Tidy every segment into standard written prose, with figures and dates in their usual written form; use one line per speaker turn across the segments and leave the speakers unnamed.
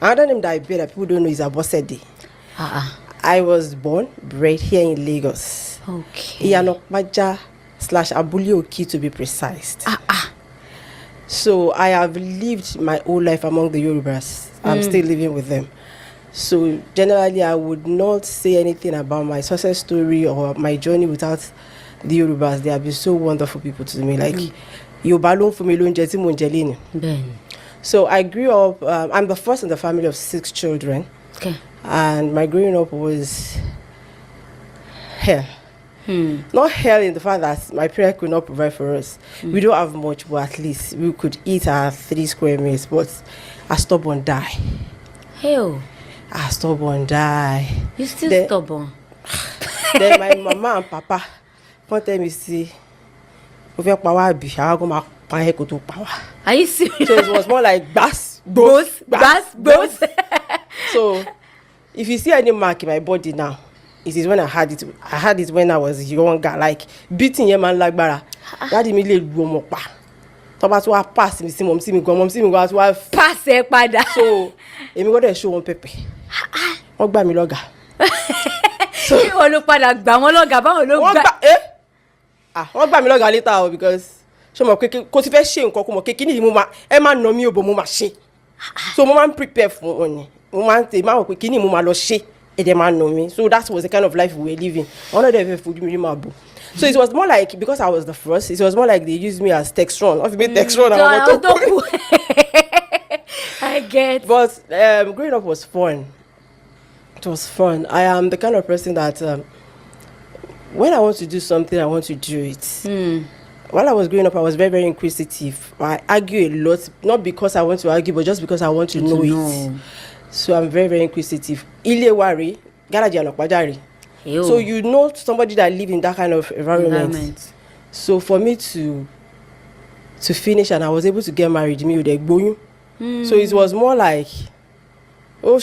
Another name that I bear that people don't know is Abosede. I was born, bred here in Lagos.
Okay.
Iyanokpaja/Abule-Oki to be precise. So I have lived my whole life among the Yorubas. I'm still living with them. So generally, I would not say anything about my success story or my journey without the Yorubas. They have been so wonderful people to me. Like, so I grew up, I'm the first in the family of 6 children.
Okay.
And my growing up was hell. Not hell in the fact that my parents could not provide for us. We don't have much, but at least we could eat our 3 square meals. But I stubborn die.
Hell.
I stubborn die.
You still stubborn?
Then my mama and papa one time you see, are you serious?
So
it was more like bass. So if you see any mark in my body now, it is when I had it. I had it when I was younger, like beating a man like Bara. That immediately blew me up. Toba to pass me, see mom see me go to
pass it pada.
So, emi go dey show one pepe. Wọ́n gbà mí lọ́gà.
So you want pada gba wọ́n lọ́gà ba wọ́n ló gba.
Wọ́n gbà mí lọ́gà later o because so mo kò ti fẹ́ ṣe nǹkan ko mo kini ni mo ma ẹ ma no mi o bo mo ma ṣe. So mo man prepare for oni. Mo man te ma wo pé kini mo ma lọ ṣe. E dey ma no mi. So that was the kind of life we were living. One of them food me ma bo. So it was more like, because I was the first, it was more like they used me as Textron. Of me Textron,
I get.
But growing up was fun. It was fun. I am the kind of person that when I want to do something, I want to do it. While I was growing up, I was very, very inquisitive. I argue a lot, not because I want to argue, but just because I want to know it. So I'm very, very inquisitive. Ilewari, Garaji Anokpajari. So you know somebody that live in that kind of environment. So for me to finish and I was able to get married, me with a boy. So it was more like, you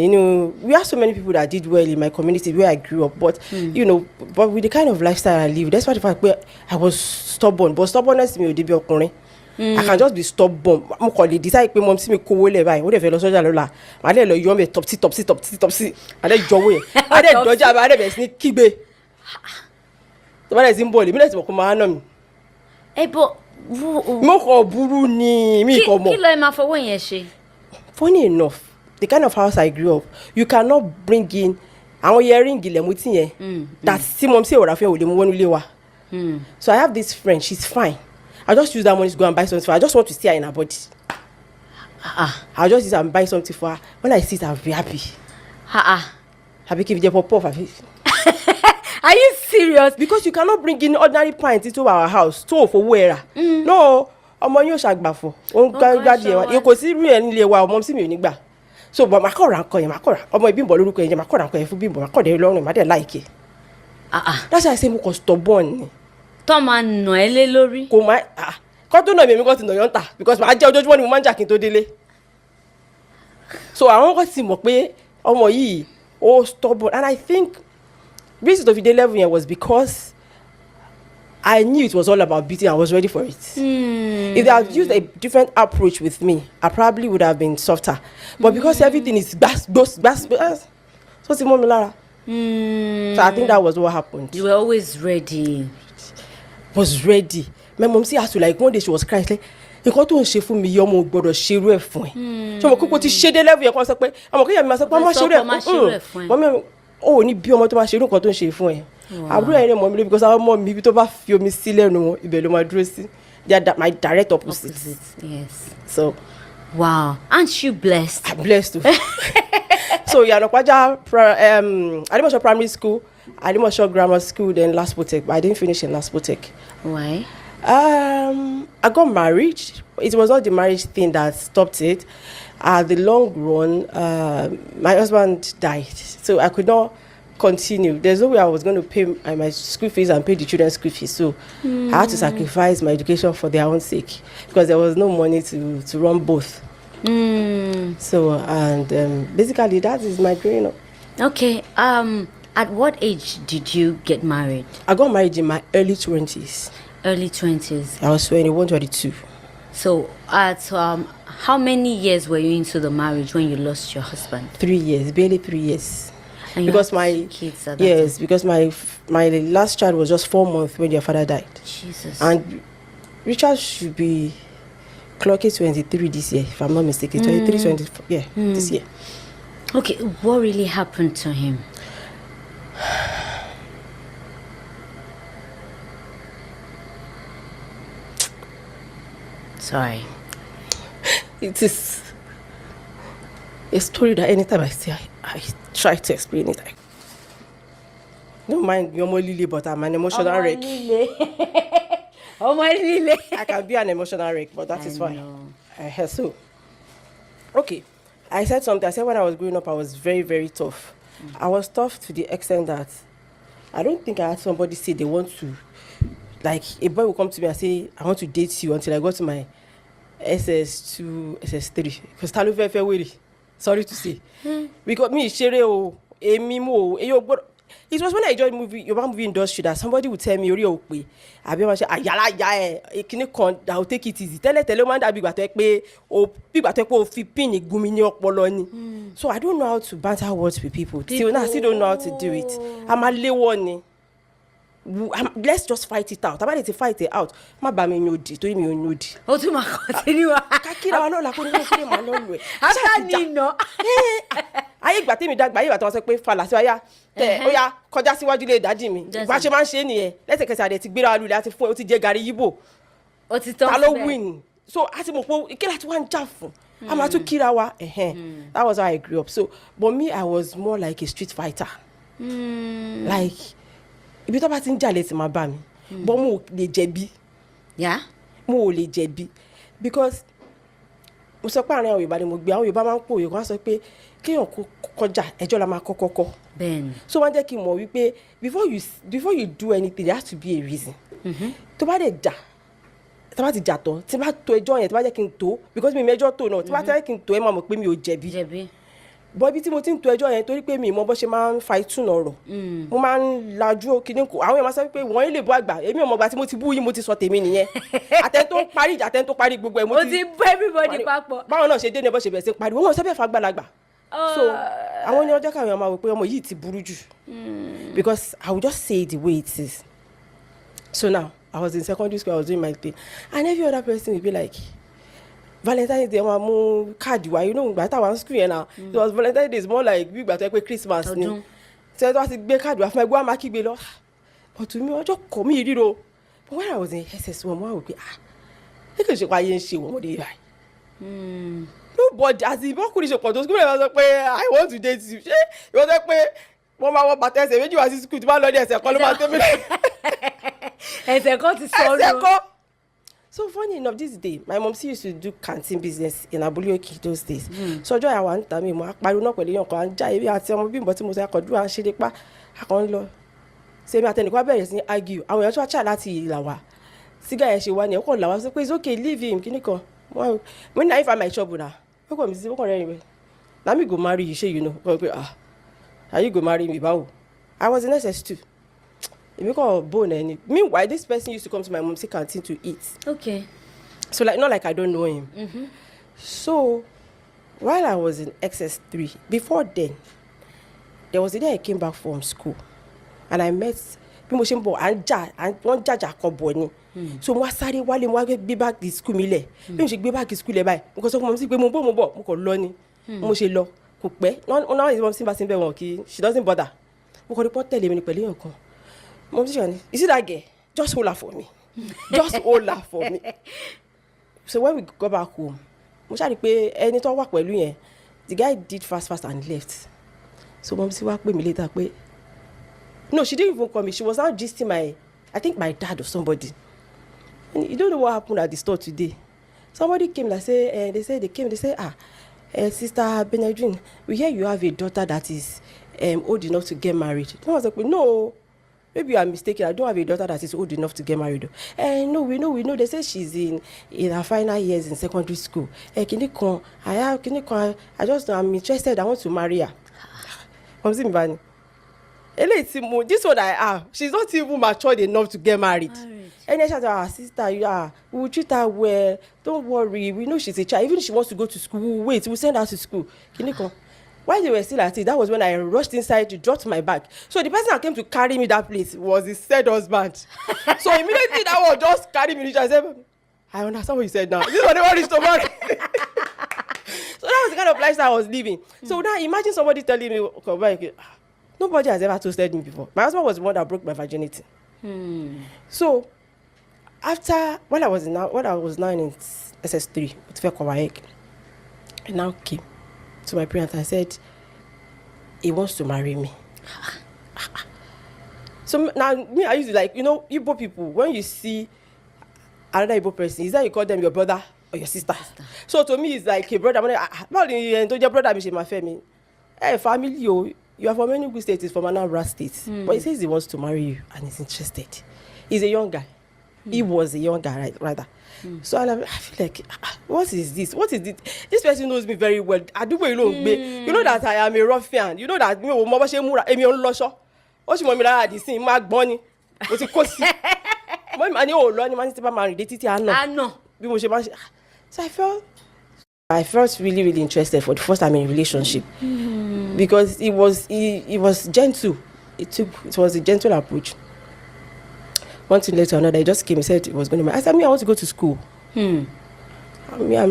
know, we have so many people that did well in my community where I grew up, but you know, but with the kind of lifestyle I live, that's why the fact where I was stubborn. But stubbornness me would be okune. I can just be stubborn. I'm calling decide pe mom see me ko wole báyìí. Wo de fẹ́ lọ sọ́jà lọ́la. Ma de lọ yọ me topsy. And then jowe. And then doja ba de be ni kígbe. To ba de sin bole, mi le ti mo ko ma na mi.
But
mo ko buru ni mi ko mo.
Kí ló ma fọwọ́ yẹn ṣe?
Funny enough, the kind of house I grew up, you cannot bring in àwọn earring ile mo ti yẹn. That si mom say ora fe o le mu wonu ile wa. So I have this friend, she's fine. I just use that money to go and buy something for her. I just want to see her in her body. I'll just use and buy something for her. When I see it, I'll be happy. Happy give you pop.
Are you serious?
Because you cannot bring in ordinary pints into our house. So for where? No, ọmọ yóò ṣàgbà fo. O gbadi e wa. E kò sí ru e nílé wa, ọmọ sí mi ò ní gbà. So but ma ko ra nǹkan yẹn, ma ko ra. Ọmọ Bímbọ́ lórúkọ yẹn, ma ko ra nǹkan yẹn fún Bímbọ́, ma ko de lọ́rùn, ma de like e. That's why I say mo ko stubborn.
Toma no ele lórí.
Kò má kò tó no mi kò ti no yon ta because ma jẹ ojoojúmọ́ ni mo man jà kin tó délé. So àwọn ko ti mọ̀ pé ọmọ yìí ó stubborn, and I think reason to the level yẹn was because I knew it was all about beating. I was ready for it. If they had used a different approach with me, I probably would have been softer. But because everything is bass, so it's more Lara. So I think that was what happened.
You were always ready.
Was ready. My mom see has to, like, one day she was crying like, nǹkan tó ń ṣe fún mi yomo gbọ́dọ̀ ṣerú ẹ̀ fún ẹ. So mo koko ti ṣe dé level yẹn kan sọ pé àmọ́ ke ya mi ma sọ pé ma ṣerú ẹ̀ fún. Mom o ní bí ọmọ tó bá ṣerú nǹkan tó ń ṣe fún ẹ. Àbúrò ẹ̀ mọ̀ mi because àwọn mọ̀ mi bí tó bá fi omi sí lẹ́nu wọn ibẹ̀ ló máa dúró sí. They are my direct opposite.
Yes.
So
wow, aren't you blessed?
I'm blessed too. So Yanokpaja Adimosho Primary School, Adimosho Grammar School, then Laspotek. But I didn't finish in Laspotek.
Why?
I got married. It was not the marriage thing that stopped it. At the long run, my husband died, so I could not continue. There's no way I was going to pay my school fees and pay the children's school fees. So I had to sacrifice my education for their own sake because there was no money to run both. So and basically that is my growing up.
Okay. At what age did you get married?
I got married in my early 20s.
Early 20s.
I was 21, 22.
So at How many years were you into the marriage when you lost your husband?
3 years, barely 3 years.
And you
Because
had
my
2 kids at that
yes,
time.
because my last child was just 4 months when their father died.
Jesus.
And Richard should be clocking 23 this year, if I'm not mistaken. 23, 24, yeah, this year.
Okay, what really happened to him? Sorry.
It is a story that anytime I say, I try to explain it. I don't mind you're more Lily, but I'm an emotional wreck.
Oh my Lily.
I can be an emotional wreck, but that is fine. So, okay. I said something. I said when I was growing up, I was very, very tough. I was tough to the extent that I don't think I had somebody say they want to, like a boy will come to me and say, I want to date you until I go to my SS2, SS3. Because Talo Fefe Wiri. Sorry to say. Because me, Shere, Emimo, it was when I joined movie industry that somebody would tell me, Ori Okpe, Abi ma se ayala ya ekini kan that will take it easy. Tẹ́lẹ̀ man that big gba tó pé o big gba tó pé o fi pin igumi ní ọpọlọ ni. So I don't know how to banter words with people. Till now I still don't know how to do it. I'm a lewo ni. Let's just fight it out. About to fight it out. Ma ba mi nyodi, torí mi ò nyodi.
O tún máa continue.
Kakira wa lọ́la kó ní kó ma lo lo e.
After Nino.
Ayé ìgbà tèmi dàgbà ayé ìgbà tí wọ́n sọ pé fàlà sí ọyá tẹ ó yá kọjá síwájú ilé ìdájí mi ìgbà ṣe máa ń ṣe nìyẹn lẹ́sẹ̀kẹsẹ̀ àdẹ ti gbéra lulẹ̀ àti fún ẹ ó ti jẹ gàrí yíbò ta ló win so a ti mọ̀ pé ìkíra tí wọ́n ń jà fún a máa tún kíra wa that was how I grew up. So but me I was more like a street fighter. Like ibi tó bá ti ń jà lẹ́sìn máa bá mi but mo ò lè jẹ̀bi mo ò lè jẹ̀bi because mo sọ pé àárín àwọn Yorùbá ni mo gbé àwọn Yorùbá máa ń pòye kan sọ pé kéèyàn kọjá ẹjọ́ la máa kọ́kọ́.
Bẹ́ẹ̀ni.
So wọ́n jẹ́ kí n mọ̀ wípé before you do anything there has to be a reason. Tó bá dẹ̀ jà tí bá ti jà tán tí bá tó ẹjọ́ yẹn tí bá jẹ́ kí n tó because mi mẹ́jọ́ tó náà tí bá jẹ́ kí n tó ẹ máa mọ̀ pé mi ò jẹ̀bi. Bọ́ ibi tí mo ti ń tó ẹjọ́ yẹn torí pé mi mọ bó ṣe máa ń fa ìtúnà ọ̀rọ̀ mo máa ń lajú kíní kò àwọn èèyàn máa sọ pé wọ́n lè bọ́ àgbà èmi ò mọ̀ gbà tí mo ti bú yín mo ti sọ tèmi nìyẹn àtẹn tó parí ìjà àtẹn tó parí gbogbo ẹ̀ mo ti
bú everybody papọ̀.
báwọn náà ṣe dé ní bó ṣe bẹ̀rẹ̀ sí pariwo wọn sẹ́bẹ̀ fagbalagbà so àwọn ní ọjọ́ káwọn èèyàn máa wò pé ọmọ yìí ti burú jù because I will just say it the way it is. So now I was in secondary school, I was doing my thing and every other person will be like Valentine's Day wọn mú káàdì wa you know ìgbà táwọn school yẹn now it was Valentine's Day is more like bí ìgbà tó yẹ pé Christmas ni tí wọ́n ti gbé káàdì wa fún ẹgbẹ́ wa máa kígbe lọ but mi ọjọ́ kọ̀ mí ríro but when I was in SS1 mo wá wò pé ẹ kì í ṣe pa ayé ń ṣe wọ́n mọ́dé báyìí nobody as in bọ́kùnrin ṣe pọ̀ tó school yẹn sọ pé I want to date you ṣé ìwọ́n sọ pé wọ́n máa wọ bàtà ẹsẹ̀ méjì wá sí school tí wọ́n lọ ní ẹsẹ̀ kan ló máa tẹ́ mi lọ.
ẹsẹ̀ kan ti sọ ọ́
ẹsẹ̀ kan. So funny enough, this day, my mom used to do canteen business in Abulioki those days. So ọjọ́ àwọn àǹtà mi mo apariwo náà pẹ̀lú yànkan à ń já ebi àti ọmọ bímbọ tí mo ṣe akọ̀dúró à ń ṣe nípa àkàn lọ. Ṣé mi àtẹnìkan bẹ̀rẹ̀ sí ní argue àwọn èèyàn tó wá ṣá láti ìlà wá. Sígá yẹn ṣe wá ní ẹ̀kọ́ làwọn sọ pé it's okay leave him kíní kan. When na if I my trouble na, ó kọ̀ mí sí ó kọ̀ rẹ́rìn mi. Na me go marry you ṣé you know. Ó pé are you go marry me báwo? I was in SS2. Èmi kàn bone ẹni. Meanwhile, this person used to come to my mom's canteen to eat.
Okay.
So like not like I don't know him. So while I was in XS3, before then, there was a day I came back from school and I met bí mo ṣe ń bọ̀ wọ́n jàjà kọ bọ̀ ni. So mo wá sáré wálé mo wá gbé báàgì school mi lẹ̀. Bí mo ṣe gbé báàgì school lẹ̀ báyìí, mo kàn sọ fún mọ̀ sí pé mo bọ̀ mo kàn lọ ni. Mo ṣe lọ kò pẹ́. Náà ìwọ̀n sí bá sí bẹ́ẹ̀ wọn kì í she doesn't bother. Mo kàn rí pọ́ tẹ̀lé mi ní pẹ̀lú nǹkan. Mom said, you see that girl? Just hold her for me. Just hold her for me. So when we got back home, mo ṣáà rí pé ẹni tó wà pẹ̀lú yẹn, the guy did fast and left. So mom sì wá pè mí later pé, no, she didn't even call me. She was now gisting I think my dad or somebody. And you don't know what happened at the store today. Somebody came and say, they say, Sister Benedrin, we hear you have a daughter that is old enough to get married. I was like, no. Maybe you are mistaken. I don't have a daughter that is old enough to get married. No, we know. They say she's in her final years in secondary school. I'm interested. I want to marry her. This one she's not even matured enough to get married. And then she said, sister, we will treat her well. Don't worry. We know she's a child. Even if she wants to go to school, we'll wait. We'll send her to school. While they were still at it, that was when I rushed inside to drop my bag. So the person that came to carry me that place was his said husband. So immediately that one just carried me. I said, I understand what you said now. This was never reached to marry. So that was the kind of lifestyle I was living. So now imagine somebody telling me, okay, nobody has ever toasted me before. My husband was the one that broke my virginity. So after when I was now in SS3 with Fekwaek, I now came to my parents and said he wants to marry me. So now me, I used to like, Igbo people, when you see another Igbo person, is that you call them your brother or your sister? So to me it's like a brother. Your brother is my family. Hey, family, you are from many good states, from Anambra State. But he says he wants to marry you and he's interested. He's a young guy. He was a young guy, rather. So I feel like, what is this? What is it? This person knows me very well. I do what you know. You know that I am a ruffian. You know that me, So I felt really, really interested for the first time in a relationship. Because he was gentle. It was a gentle approach. One thing later another, he just came and said he was going to marry. I said, I want to go to school. I'm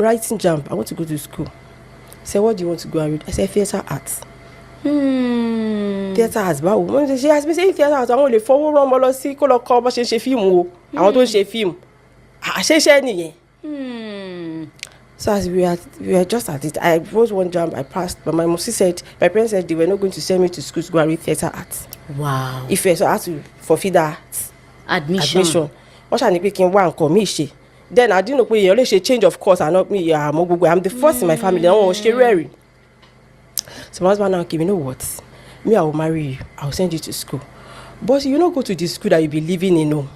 writing jump. I want to go to school. He said, what do you want to go and read? I said, theatre arts. Theatre arts. She has been saying theatre arts. I want to follow Romolo, see, color, cover, she film. I want to see film. So as we were just at it, I wrote one jump, I passed, but my parents said they were not going to send me to school to go and read theatre arts.
Wow.
If I had to forfeit that admission. What I need one commission. Then I didn't know you only change of course and not me. I'm the first in my family. I was Oṣerebnrin. So my husband now came, you know what? Me, I will marry you. I will send you to school. But you don't go to the school that you be living in. No.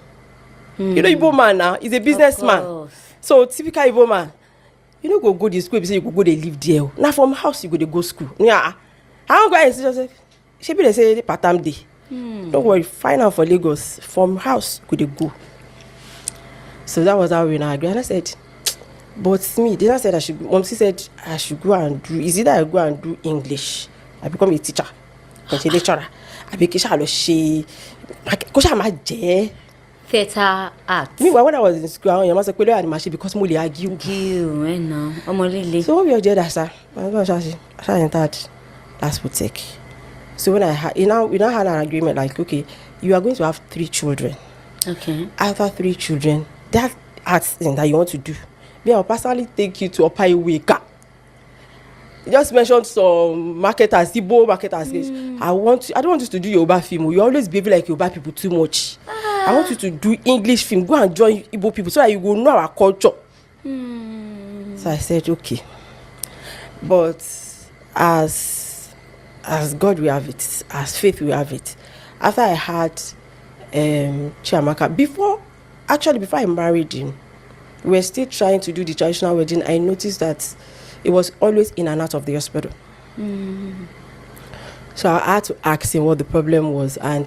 You know, Igbo man now is a businessman. So typical Igbo man. You don't go to the school, you say you go they live there. Now from house you go to go school. Yeah. I don't go and say, she be they say part-time day. Don't worry, find out for Lagos. From house could they go. So that was how we now agreed. And I said, but me, they said I should go. Mom said I should go and do. Is it that I go and do English? I become a teacher, a lecturer. I become she.
Theatre arts.
Meanwhile, when I was in school, I was because we argue. So what we did, I entered last boutique. So when we now had an agreement like, okay, you are going to have 3 children.
Okay.
After 3 children, that art thing that you want to do, me, I'll personally take you to Opai Weka. You just mentioned some marketers, Igbo marketers. I don't want you to do Yoruba film. You always behave like Yoruba people too much. I want you to do English film. Go and join Igbo people so that you will know our culture. So I said, okay. But as God will have it, as faith will have it. After I had Chiamaka, before I married him, we were still trying to do the traditional wedding. I noticed that it was always in and out of the hospital. So I had to ask him what the problem was, and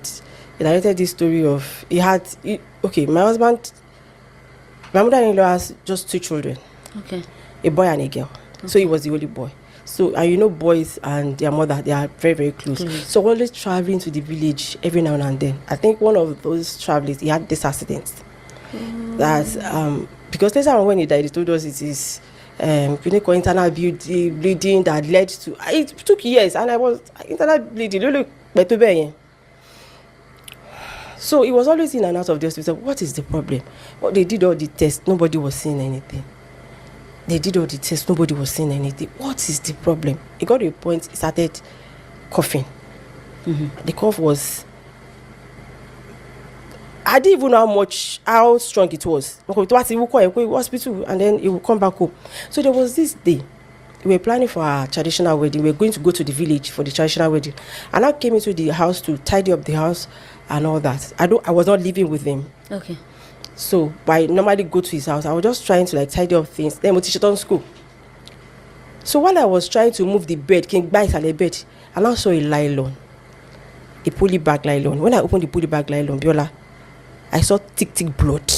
he narrated this story of my mother-in-law has just 2 children.
Okay.
A boy and a girl. Okay. So he was the only boy. So, and boys and their mother, they are very, very close. So always traveling to the village every now and then. I think one of those travelers, he had this accident. That because later on when he died, he told us it is clinical internal bleeding that led to. It took years, and I was internal bleeding. So it was always in and out of the hospital. What is the problem? Well, they did all the tests. Nobody was seeing anything. What is the problem? It got to a point, he started coughing. The cough was... I didn't even know how strong it was. He would go to hospital and then he would come back home. So there was this day. We were planning for our traditional wedding. We were going to go to the village for the traditional wedding. And I came into the house to tidy up the house and all that. I was not living with him. Okay. So I normally go to his house. I was just trying to tidy up things. Then we teach it on school. So while I was trying to move the bed, King Bites on the bed, I now saw a nylon. a poly bag nylon. When I opened the poly bag nylon, Biola, I saw thick blood.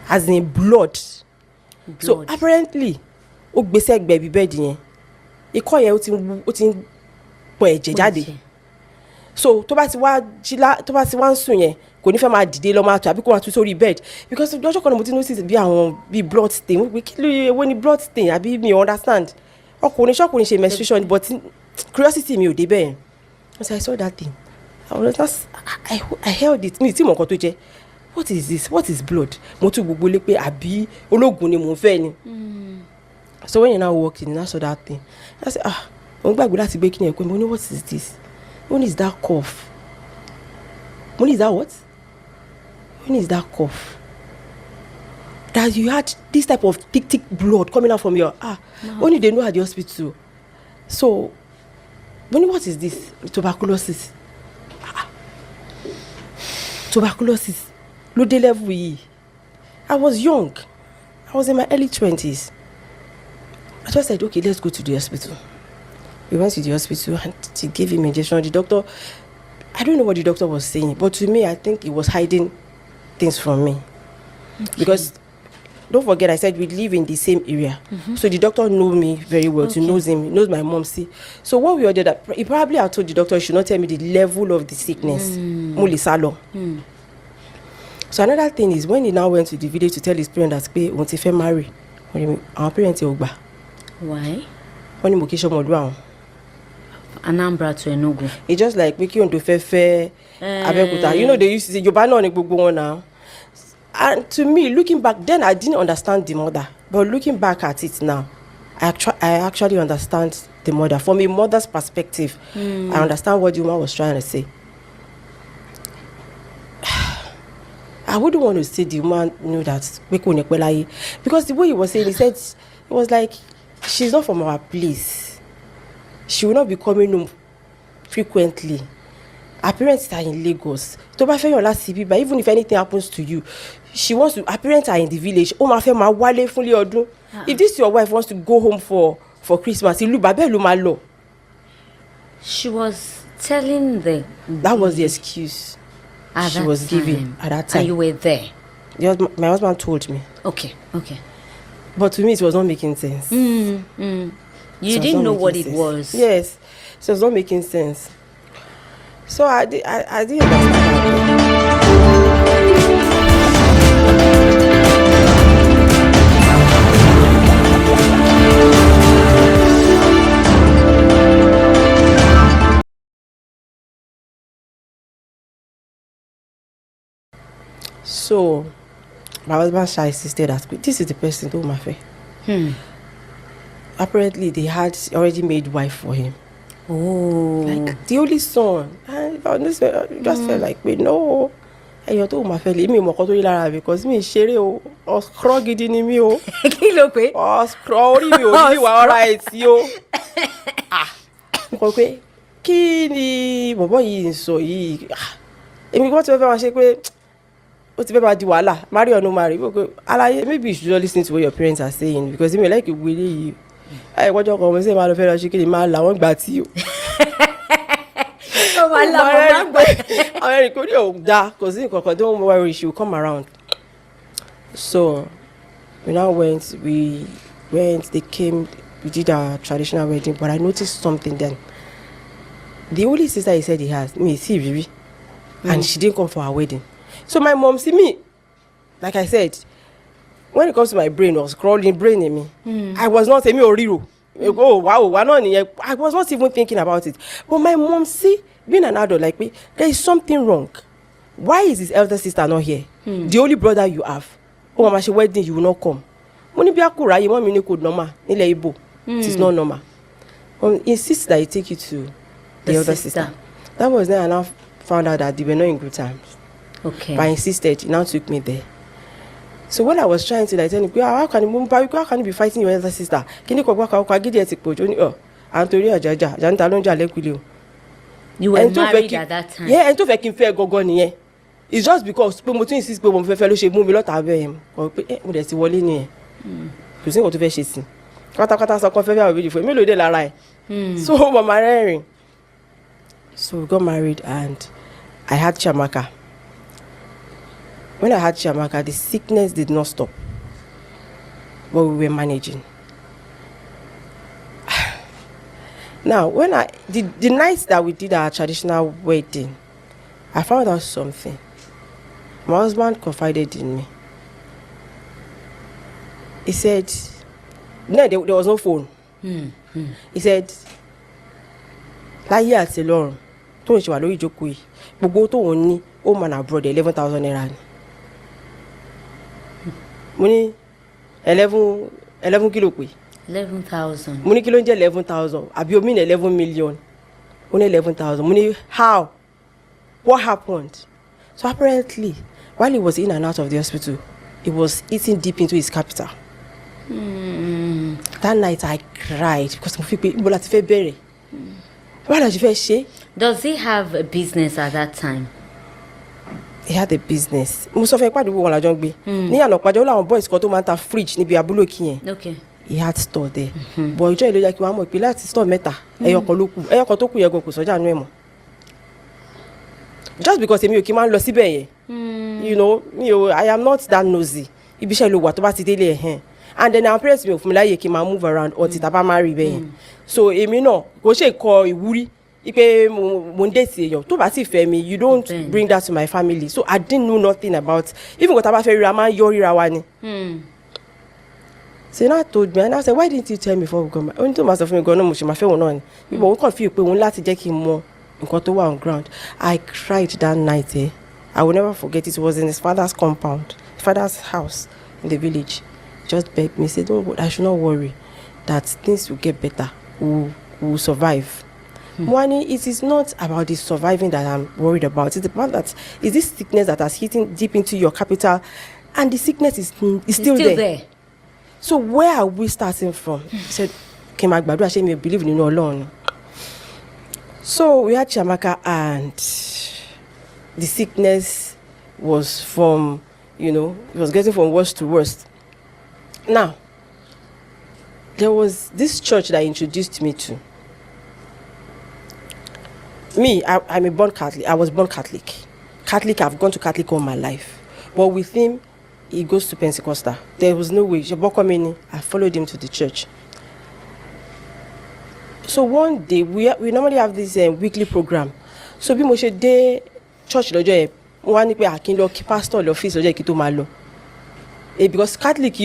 As in blood. So apparently, ó gbé sẹ́gbẹ̀ẹ́ bí bẹ́ẹ̀dì yẹn. Ikọ́ yẹn ó ti ń pọ̀ ẹ̀jẹ̀ jáde. So tó bá ti wá ń sùn yẹn, kò ní fẹ́ máa dìde lọ máa tó àbí kó máa tú sórí bed. Because lọ́jọ́ kan ni mo ti notice bí blood stain. Mo pé kí ló yẹ wo ni blood stain àbí mi understand. Ọkùnrin ṣe menstruation but curiosity mi ò dé bẹ́ẹ̀. So I saw that thing. I held it. Mi tí mo nǹkan tó jẹ́. What is this? What is blood? Mo tún gbogbo lé pé àbí ológun ni mo fẹ́ ni. So when you now walked in, I saw that thing. I said, mo gbàgbé láti gbé kíni ẹ̀kọ́. Mo ní, what is this? When is that cough? When is that what? When is that cough? That you had this type of thick blood coming out from your only they know at the hospital. So what is this? Tuberculosis. Tuberculosis. Low day level. I was young. I was in my early 20s. I just said, okay, let's go to the hospital. We went to the hospital and she gave him injection. The doctor, I don't know what the doctor was saying, but to me, I think he was hiding things from me. Okay. Because don't forget, I said we live in the same area. So the doctor knows me very well. Okay. He knows him, he knows my mom. See, so what we ordered, he probably had told the doctor he should not tell me the level of the sickness. So another thing is when he now went to the village to tell his parents that he wants to marry, our parents say,
why?
When he moke shomo
Anambra to Enugu.
It's just like making on to Fefe, Abeokuta. You know they used to say Yoruba no ni gbogbo wọn now. And to me, looking back then, I didn't understand the mother. But looking back at it now, I actually understand the mother. From a mother's perspective, I understand what the woman was trying to say. I wouldn't want to say the woman knew that because the way he was saying, he said it was like she's not from our place. She will not be coming home frequently. Her parents are in Lagos. But even if anything happens to you, she wants to. Her parents are in the village. If this your wife wants to go home for Christmas,
she was telling
that was the excuse she was giving at that time.
And you were there.
My husband told me.
Okay.
But to me, it was not making sense.
You didn't know what it was.
Yes, so it was not making sense. So I didn't understand. So my husband insisted that this is the person who my fair. Apparently they had already made wife for him. Like the only son. And I just felt like, wait, no. And you told my family, me more because me share or scroggy in me.
Kilo pe.
Oh, scroggy me. You are right, yo. Okay. Kini, bobo yi so yi. Emi go to ever shake we. What's about the wala? Marry or no marry? Maybe you should just listen to what your parents are saying because they may like you really you. I what you come say my love she kill my la won gba ti o.
Oh my love.
I go there cuz don't worry she will come around. So we now went, they came, we did our traditional wedding, but I noticed something then. The only sister he said he has, me, see Vivi, and she didn't come for our wedding. So my mom, see me, like I said, when it comes to my brain, was crawling brain in me. I was not a me or Riro. Oh wow, I was not even thinking about it. But my mom, see, being an adult like me, there is something wrong. Why is his elder sister not here? The only brother you have. Oh, mama, she wedding, you will not come. It is not normal. Insist that he take you to the elder sister. That was then I now found out that they were not in good times.
Okay.
But I insisted, he now took me there. So when I was trying to like tell him, how can you be fighting your elder sister? You were married
at that time.
Yeah, and to fake him fair go. It's just because people insist people fellowship move a lot of him. Or there's a wall in here. You see what to fetch it. Kata so confess already for me lo de la rai. So mama ring. So we got married and I had Chiamaka. When I had Chiamaka, the sickness did not stop. But we were managing. Now, when the night that we did our traditional wedding, I found out something. My husband confided in me. He said, no, there was no phone. He said, láyé àti lọ́run tó ń ṣe wà lórí ìjókòó yìí gbogbo tó ń ní ó man abroad 11,000 naira ni. Mo ní 11 kilo pé.
11,000.
Mo ní kí ló ń jẹ́ 11,000 àbí o mean 11 million. Ó ní 11,000. Mo ní how? What happened? So apparently, while he was in and out of the hospital, he was eating deep into his capital. That night I cried because mo fi pé ibo la ti fẹ́ bẹ̀rẹ̀. Why did you first say?
Does he have a business at that time?
He had a business. Mo sọ fún ẹ pé àdúgbò wọn la jọ ń gbé. Ní àná pàjọ́ ó láwọn boys kan tó máa ń ta fridge níbi abúlé òkè yẹn.
Okay.
He had store there. But ìjọ ìlú yẹ kí wọ́n mọ̀ pé láti store mẹ́ta ẹyọkan ló kù ẹyọkan tó kù yẹ gan kò sọ́jà nú ẹ̀ mọ́. Just because èmi ò kí máa ń lọ síbẹ̀ yẹn. You know, I am not that nosy. Ibi iṣẹ́ ló wà tó bá ti délé ẹ̀. And then our parents mi ò fún mi láyè kí n máa move around until tá bá marry bẹ́ẹ̀ yẹn. So èmi náà kò ṣe kọ ìwúrí ipe mo ń date èèyàn tó bá sì fẹ́ mi you don't bring that to my family. So I didn't know nothing about even kò tá bá fẹ́ ríra máa ń yọ ríra wa ni. So now told me and I said why didn't you tell me before we got married? Ó ní tó máa sọ fún mi gan-an mo ṣe máa fẹ́ wọn náà ni. Ibò òun kàn fi pé òun láti jẹ́ kí n mọ nǹkan tó wà on ground. I cried that night. I will never forget it. It was in his father's compound, his father's house in the village. Just begged me, said, "Don't, I should not worry, that things will get better. We'll survive." Mwani, it is not about the surviving that I'm worried about. It's about that is this sickness that has hit deep into your capital, and the sickness is still there. So where are we starting from? He said, "Okay, my gbàdúrà ṣé mi believe nínú Ọlọ́run." So we had Chiamaka, and the sickness was from, it was getting from worst to worst. Now, there was this church that introduced me to. Me, I'm a born Catholic. I was born Catholic. I've gone to Catholic all my life. But with him, he goes to Pentecostal. There was no way. I followed him to the church. So one day, we normally have this weekly program. So bí mo ṣe dé church lọ́jọ́ yẹn, wọ́n wá ní pé kí n lọ kí pastor l'office lọ́jọ́ yẹn kí tó máa lọ. Because Catholic,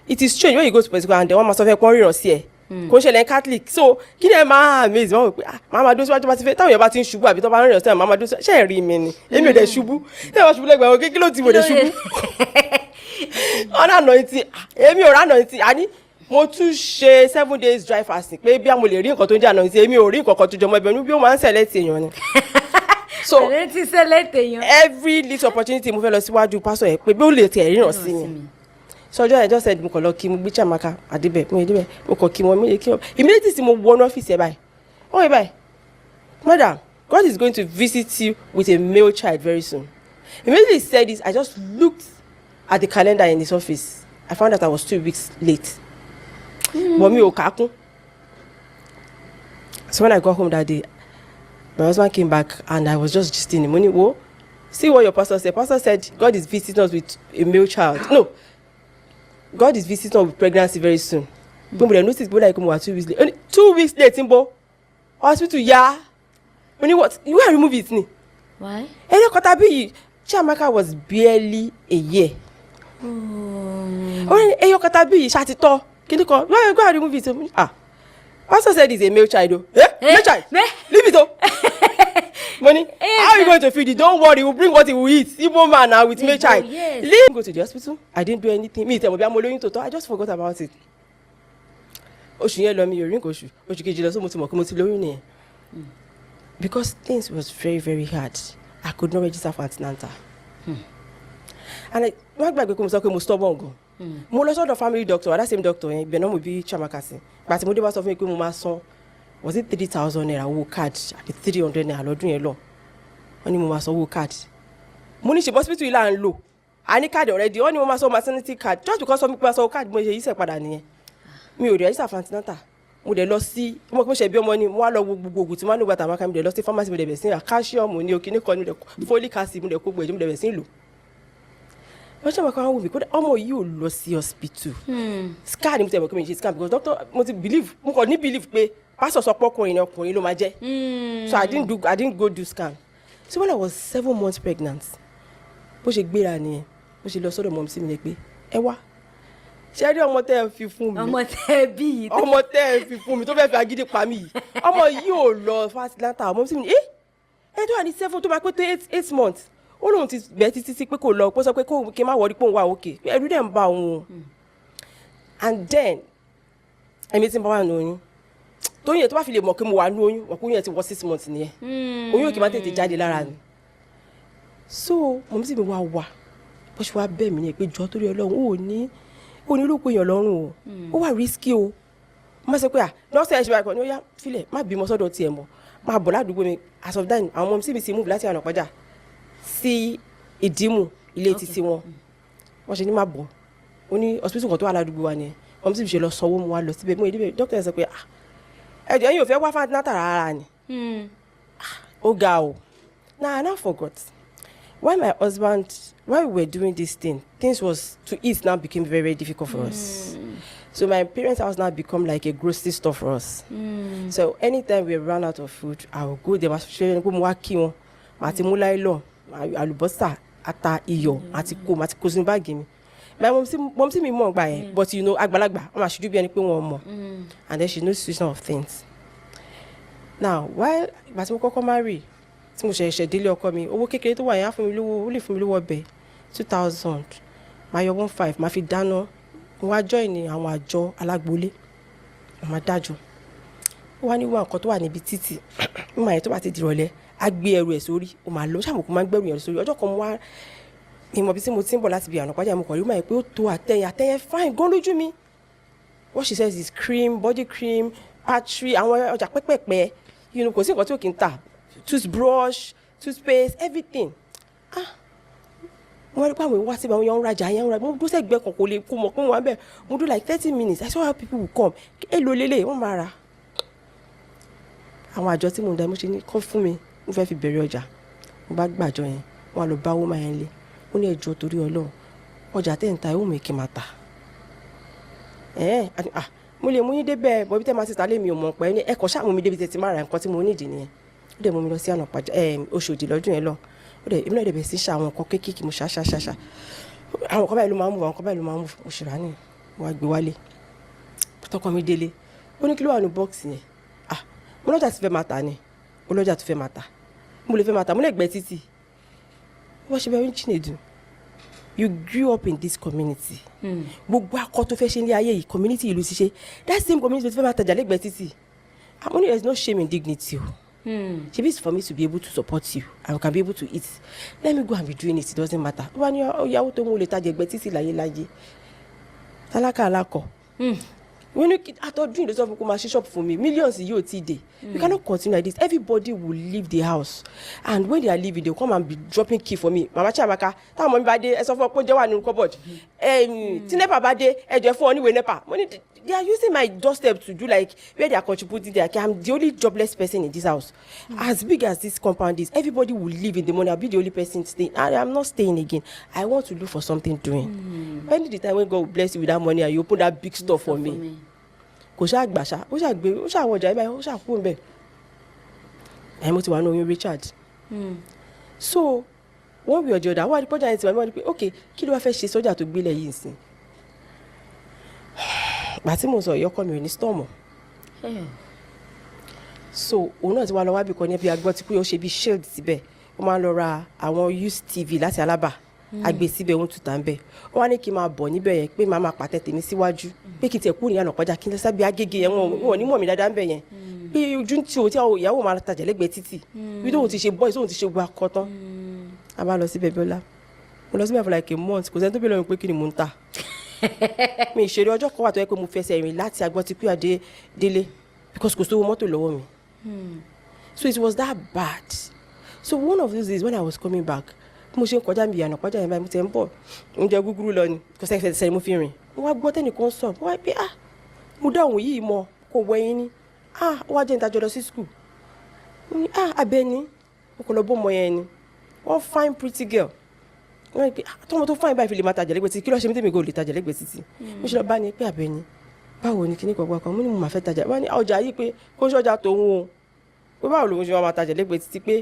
it is strange when you go to Pentecostal and then one must have ríran sí ẹ. Kò ṣẹlẹ̀ Catholic. So kí ni ẹ máa amaze wọ́n wò pé màmá dó síwájú bá ti fẹ́ táwọn èèyàn bá ti ń ṣubú àbí tó bá ń rìn ọ̀sẹ̀ màmá dó síwájú ṣe é rí mi ni èmi ò dẹ̀ ṣubú ṣé wọ́n ṣubú lẹ́gbẹ̀ẹ́ wọn kí ló ti wò dé ṣubú. Ọ̀nà anointing èmi ò rà anointing àní mo tún ṣe 7 days dry fasting pé bí mo lè rí nǹkan tó ń jẹ́ anointing èmi ò rí nǹkan kan tó jọmọ ẹbẹ̀ ní bí ó máa ń select èèyàn ni. So every little opportunity mo fẹ́ lọ síwájú pastor yẹn pé bí ó lè tẹ̀ ríran sí mi. So I just said mo kàn lọ kí mo gbé Chiamaka àdébẹ̀ mo kàn kí wọn mi lè kí wọn immediately tí mo wọnú ọ́fíìsì ẹ̀ báyìí ó yẹ báyìí madam God is going to visit you with a male child very soon. Immediately he said this I just looked at the calendar in his office. I found out I was 2 weeks late. But mi ò kákún. So when I got home that day my husband came back and I was just gisting him. Money, see what your pastor said. Pastor said God is visiting us with a male child. No. God is visiting us with pregnancy very soon. But I noticed like 2 weeks late. 2 weeks late, Timbo. Hospital, yeah. When what? You want to remove it,
why?
Chiamaka was barely a year. Shut it off. Can you go and remove it? Pastor said it's a male child. Male child. Leave it up. Money. How are you going to feed it? Don't worry, we'll bring what he will eat. Igbo man now with male child.
Yes.
Leave. Go to the hospital. I didn't do anything. I just forgot about it. Because things was very, very hard. I could not register for antenatal. And I went back to stubborn. Mo lọ sọ́dọ̀ family doctor, that same doctor yẹn ibẹ̀ náà mo bí Chiamaka sí. But mo dé bá sọ fún mi pé mo máa san was it 3,000 naira owó card àbí 300 naira lọ́dún yẹn lọ. Wọ́n ní mo máa san owó card. Mo ní ṣe hospital yìí là ń lò. A ní card already. Wọ́n ní mo máa san maternity card just because of me máa san owó card mo ṣe yí sẹ̀ padà nìyẹn. Mi ò register for antenatal. mo dẹ̀ lọ sí mo kò ṣe bí ọmọ ni mo wá lọ gbogbo ògùn tí mo lò gbà tàwọn kan mo dẹ̀ lọ sí pharmacy mo dẹ̀ bẹ̀ sí calcium ní òkè ní kan mo dẹ̀ folic acid mo dẹ̀ kó gbèjì mo dẹ̀ bẹ̀ sí lò wọ́n ṣe àmọ́ká wọn wò mí kódà ọmọ yìí ò lọ sí hospital scan ni mo tẹ̀ mọ̀ pé mi ṣe scan because doctor mo ti believe mo kàn ní believe pé pastor sọ pé ọkùnrin ló máa jẹ́ so I didn't go do scan so when I was 7 months pregnant bó ṣe gbéra nìyẹn bó ṣe lọ sọ́dọ̀ mọ̀ sí mi ni pé ẹ wá ṣe rí ọmọ tẹ́ ẹ fi fún mi
ọmọ tẹ́
ẹ fi fún mi tó fẹ́ fi agídí pa mí yìí ọmọ yìí ò lọ fásitì ọmọ sí mi ni ẹ tó wà ní 7 tó máa pé tó 8 months ó lóun ti bẹ̀ títí pé kò lọ pé sọ pé kí n má wọrí pé òun wà òkè ẹ̀rù dẹ̀ ń bá òun and then ẹ̀mí tí ń bá wà ní oyún tóyún yẹn tó bá fi lè mọ̀ pé mo wà ní oyún wọ́n kó oyún yẹn ti wọ 6 months nìyẹn oyún òkè máa tètè jáde lára mi so mọ̀ sí mi wá wà bó ṣe wá bẹ̀ mí ni pé jọ́ torí Ọlọ́run ó ní olóòpó èèyàn lọ́rùn ó wà risky o mo sọ pé nọ́ọ̀sì ẹ̀ ṣe báyìí kan ní ó yá filẹ̀ má bímọ sọ́dọ̀ tiẹ̀ mọ́ máa bọ̀ ládùúgbò mi as of then àwọn ọmọ mi sì move láti Ànàpájà sí Ìdìmú ilé títí wọn wọ́n ṣe ní má bọ̀ ó ní hospital kan tó wà ládùúgbò wa ni ọmọ sì ṣe lọ sanwó mu wá lọ síbẹ̀ mo ìdíbẹ̀ dókítà sọ pé ẹ̀jẹ̀ yín ò fẹ́ wá fún antinata rárá ni ó ga o now I now forgot when we were doing this thing things was to eat now became very very difficult for us so my parents' house now become like a grocery store for us so anytime we run out of food I will go there ṣe ni pé mo wá kí wọn màá ti mú láìlọ àlùbọ́sà ata iyọ̀ àti kó sínú báàgì mi mom sí mi mọ̀ gbà yẹn but you know àgbàlagbà wọ́n máa ṣojú bí ẹni pé wọ́n mọ̀ and then she knows situation of things now while ìgbà tí mo kọ́kọ́ marry tí mo ṣẹ̀ṣẹ̀ délé ọkọ mi owó kékeré tó wà yẹn á fún mi lówó ó lè fún mi lówó ọbẹ̀ 2000 máa yọ 15 máa fi dáná mo wá join ní àwọn àjọ alágbolé màmá dájọ́ ó wá ní wá nǹkan tó wà níbi títì mímọ yẹn tó bá ti dìrọ̀lẹ́ á gbé ẹrù ẹ̀ sórí ó máa lọ ṣàmùkú máa ń gbẹrù yẹn sórí ọjọ́ kan mo wá ìmọ̀ bí tí mo ti ń bọ̀ láti bí Ànàpájà mo kọ̀ rí mọ̀ yẹn pé ó tó àtẹ̀yìn fine gan lójú mi what she says is cream body cream patry àwọn ọjà pẹ́pẹ́pẹ́ kò sí nǹkan tí ò kí ń tà toothbrush toothpaste everything wọ́n rí pé àwọn ìwá síbi àwọn yẹn ń rajà mo dúró sẹ́gbẹ́ kan kò lè kó mọ̀ pé wọ́n á bẹ̀ mo do like 30 minutes I saw how people will come èlò lélẹ̀ wọ́n máa ra àwọn àjọ tí mo ń da mo ṣe ní kọ́ fún mi mo fẹ́ fi bẹ̀rẹ̀ ọjà mo bá gbàjọ yẹn wọ́n á lọ bá owó máa yẹn lé ó ní ẹjọ́ torí Ọlọ́run ọjà tẹ́ ń ta ẹ̀wọ̀n mi kì í máa tà mo lè mú yín débẹ̀ bọ́bí tẹ́ máa ti ta lé mi ò mọ̀ pẹ́ ní ẹ̀kọ́ ṣáà mú mi débi tẹ́ ti máa ra nǹkan tí mo nídìí nìyẹn ó dẹ̀ mú mi lọ sí Ànàpájà Òṣòdì lọ́dún yẹn lọ ó dẹ̀ èmi náà dẹ̀ bẹ̀ sí ṣe àwọn nǹkan kéékèèké mo ṣàṣàṣàṣà àwọn nǹkan báyìí ló máa ń mú àwọn nǹkan báyìí ló máa ń mú mo ṣèrà ní wàá gbé wálé tọkọ mi délé ó ní kí ló wà ní bọ́ọ̀sì yẹn mo lọ́jà ti fẹ́ máa tà ni ó lọ́jà tó fẹ́ máa tà mo lè fẹ́ máa tà mo lè gbẹ́ títì wọ́n ṣe bẹ́ẹ̀ ń Chinedu you grew up in this community gbogbo akọ tó fẹ́ ṣe ní ayé yìí community ìlú ti ṣe that same community tó fẹ́ máa tajà lẹ́gbẹ̀ẹ́ títì àmọ́ there is no shame in dignity o. She is for me to be able to support you and we can be able to eat. Let me go and be doing it doesn't matter. Wọ́n ní ìyàwó tó ń wọlé tajà ẹgbẹ́ títí láyé tálákà alákọ̀. Wọ́n ní àtọ́dún ìlú sọ́fún kó máa ṣe shop fún mi millions yóò ti dé. We cannot continue like this. Everybody will leave the house and when they are leaving they will come and be dropping key for me. Mama Chiamaka táwọn ọmọ mi bá dé ẹ sọ fún ọ pé ó jẹ́ wà nínú cupboard. Tí NEPA bá dé ẹ jẹ́ fún ọ níwèé NEPA. They are using my doorstep to do like where they are contributing there. I'm the only jobless person in this house. As big as this compound is, everybody will leave in the morning. I'll be the only person staying. I'm not staying again. I want to look for something doing. When the time when God will bless you with that money and you open that big store for me. Kò ṣáà gbà ṣá, ó ṣáà gbé, ó ṣáà wọjà ibà, ó ṣáà kú ńbẹ̀. Mo ti wà ní oyún Richard. So one way or the other, wọ́n á di pọ́jà yẹn ti wà ní wọ́n á di pé okay kí ló wá fẹ́ ṣe sọ́jà tó gbélé yìí nsìn. Gbà tí mo sọ ìyọkọ mi ò ní storm so òun náà ti wá lọ wá bí kan ní ẹbí agbọ́ ti pé ó ṣe bí shield síbẹ̀ ó máa ń lọ ra àwọn use tv láti Alábà àgbè síbẹ̀ òun tùtà ń bẹ̀ ó wá ní kí n máa bọ̀ níbẹ̀ yẹn pé màá máa pàtẹ tèmi síwájú pé kí n tẹ̀ kú ní Ànàpájà kí n lọ sábẹ́ Agége yẹn wọn ò ní mọ̀ mí dáadáa ń bẹ̀ yẹn pé ojú tí o tí ìyàwó máa tajà lẹ́gbẹ̀ẹ́ títì bí tóun ti ṣe boys tóun ti ṣe gba akọ tán a bá lọ síbẹ̀ Bíọ́lá mo lọ síbẹ̀ for like a month kò sẹ́ni tó bẹ̀rẹ̀ lọ́wọ́ pé kí ni mò ń tà mi ìṣeré ọjọ́ kan wà tó yẹ pé mo fẹsẹ̀ rìn láti Agbọ́tikú adé délé because kò sówó mọ́tò lọ́wọ́ mi so it was that bad so one of those days when I was coming back mo ṣe ń kọjá mi Ànàpájà yẹn báyìí mo ti ń bọ̀ oúnjẹ gúgúrú lọ ni kò sẹ́ni fẹsẹ̀ mo fi rìn mo wá gbọ́ tẹ́nìkan sọ mo wá pé mo dá òun yìí mọ́ kò wẹ̀yìn ni ó wá jẹ́ ìtajọ lọ sí school mo ní Abẹ́ni mo kò lọ bó ọmọ yẹn ni wọ́n fine pretty girl wọ́n ní pé tọ́mọ tó fine báyìí fi lè máa tajà lẹ́gbẹ̀ẹ́ títì kí ló ṣe mí tèmi kò lè tajà lẹ́gbẹ̀ẹ́ títì mo ṣe lọ bá ní pé Abẹ́ni báwo ni kíní gbogbo kan mo ní mo máa fẹ́ tajà wọ́n ní ọjà yìí pé kó ṣọ́jà tòun o pé báwo lòun ṣe máa tajà lẹ́gbẹ̀ẹ́ títì pé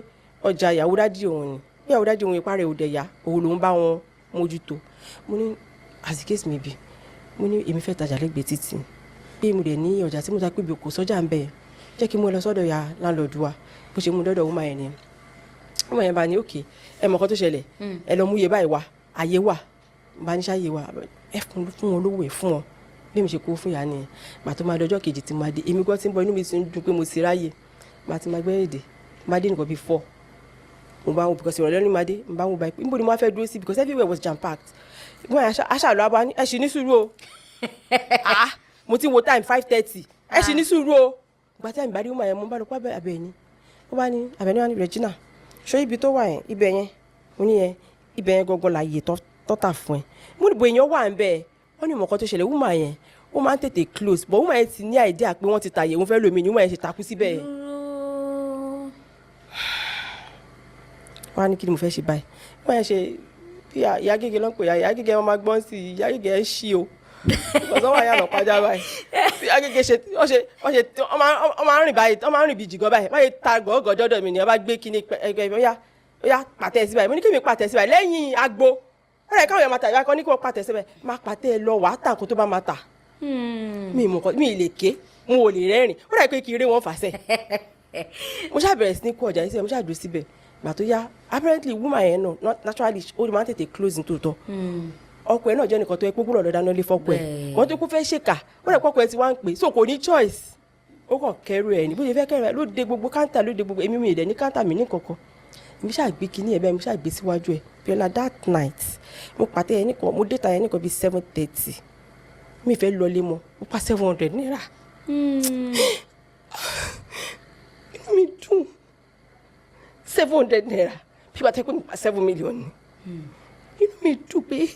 ọjà ìyàwó dádì òun ni bí ìyàwó dádì òun ipá rẹ̀ ò dẹ̀ yá òun lòun bá wọn mójútó mo ní as the case may be mo ní èmi fẹ́ tajà lẹ́gbẹ̀ẹ́ títì pé mo dẹ̀ ní ọjà tí mo ta pé bí kò sọ́jà ń bẹ̀ jẹ́ kí mo lọ sọ́dọ̀ ya láńlọ́ọ̀dù wa bó ṣe mú dọ́dọ̀ wọ́n máa yẹn ni wọ́n yẹn bá ní òkè ẹ mọ̀ kan tó ṣẹlẹ̀ ẹ lọ mú iye báyìí wá àyè wà bá ní ṣáyè wà ẹ fún wọn lówó ẹ fún wọn bí mi ṣe kó fún ìyá nìyẹn gbà tó máa dọjọ́ kejì tí máa dé èmi gbọ́ tí ń bọ inú mi ti ń dùn pé mo ti ráyè gbà tí máa gbẹ́ èdè máa dé nìkan bíi 4 mo bá wọn because ìrọ̀lẹ́ ní máa dé mo bá wọn báyìí níbo ni mo fẹ́ dúró sí because everywhere was jam packed mo yà aṣáàlú abá ní ẹ ṣì ní sùúrù o mo ti wo time 5:30 ẹ ṣì ní sùúrù o gbà tí àmì bá dé wọn yẹn mo bá lọ pa Abẹ́ni ó bá ní Abẹ́ni wá ní Regina ṣé ibi tó wà yẹn ibẹ̀ yẹn mo ní yẹn ibẹ̀ yẹn gọ́gọ́ la yè tọ́ta fún ẹ mo ní bo èèyàn wà ń bẹ́ẹ̀ wọ́n ní mọ̀ọ́kọ́ tó ṣẹlẹ̀ woman yẹn ó máa ń tètè close but woman yẹn ti ní idea pé wọ́n ti tàyè òun fẹ́ lómi ni woman yẹn ṣe takú síbẹ̀ yẹn. wọ́n á ní kí ni mo fẹ́ ṣe báyìí woman yẹn ṣe bí ìyá gègé ló ń pè ìyá gègé wọn máa gbọ́n sí ìyá gègé ẹ̀ ṣí o ìgbọ̀nsán wà yànnà pàjá báyìí bí ìyá gègé ṣe wọ́n máa ń rìn báyìí wọ́n máa ń rìn bí jìgọ́ báyìí wọ́n yẹ ta gọ́gọ́ dọ́dọ̀ mi ni wọ́n bá gbé kíní ẹgbẹ́ ó yá pàtẹ́ sí báyìí mo ní kí mi pàtẹ́ sí báyìí lẹ́yìn agbo ọ̀rẹ́ káwọn yẹn máa tà ìyá kan ní kí wọ́n pàtẹ́ sí báyìí máa pàtẹ́ lọ wàá tà kó tó bá máa tà mi lè ké mo ò lè rẹ́rìn ó dà pé kí eré wọn fàṣẹ mo ṣáà bẹ̀rẹ̀ sí ní kó ọjà yìí síbẹ̀ mo ṣáà dúró síbẹ̀ gbà tó yá apparently woman yẹn náà naturally ó máa ń tètè close nítòótọ́ ọkọ ẹ̀ náà jẹ́ nìkan tó yẹ pé gbúdọ̀ lọ dáná lé fọ́kọ ẹ̀ wọ́n tó kú fẹ́ ṣèkà ó dà pọ́kọ ẹ̀ ti wá ń pè so kò ní choice ó kàn kẹrù ẹ̀ ní bó ṣe fẹ́ kẹrù ẹ̀ ló de gbogbo káńtà ló de gbogbo èmi mi ì dẹ̀ ní káńtà mi ní kankan èmi ṣáà gbé kinní ẹ̀ bẹ́ẹ̀ mi ṣáà gbé síwájú ẹ̀ bíọ́lá that night mo pàtẹ́ ẹ̀ nìkan mo dé ta ẹ̀ nìkan bíi 7:30 mi fẹ́ lọlé mọ́ mo pa 700 naira. inú mi dùn 700 naira bí wàá tẹ́ pé mo pa 7 million ni inú mi dùn pé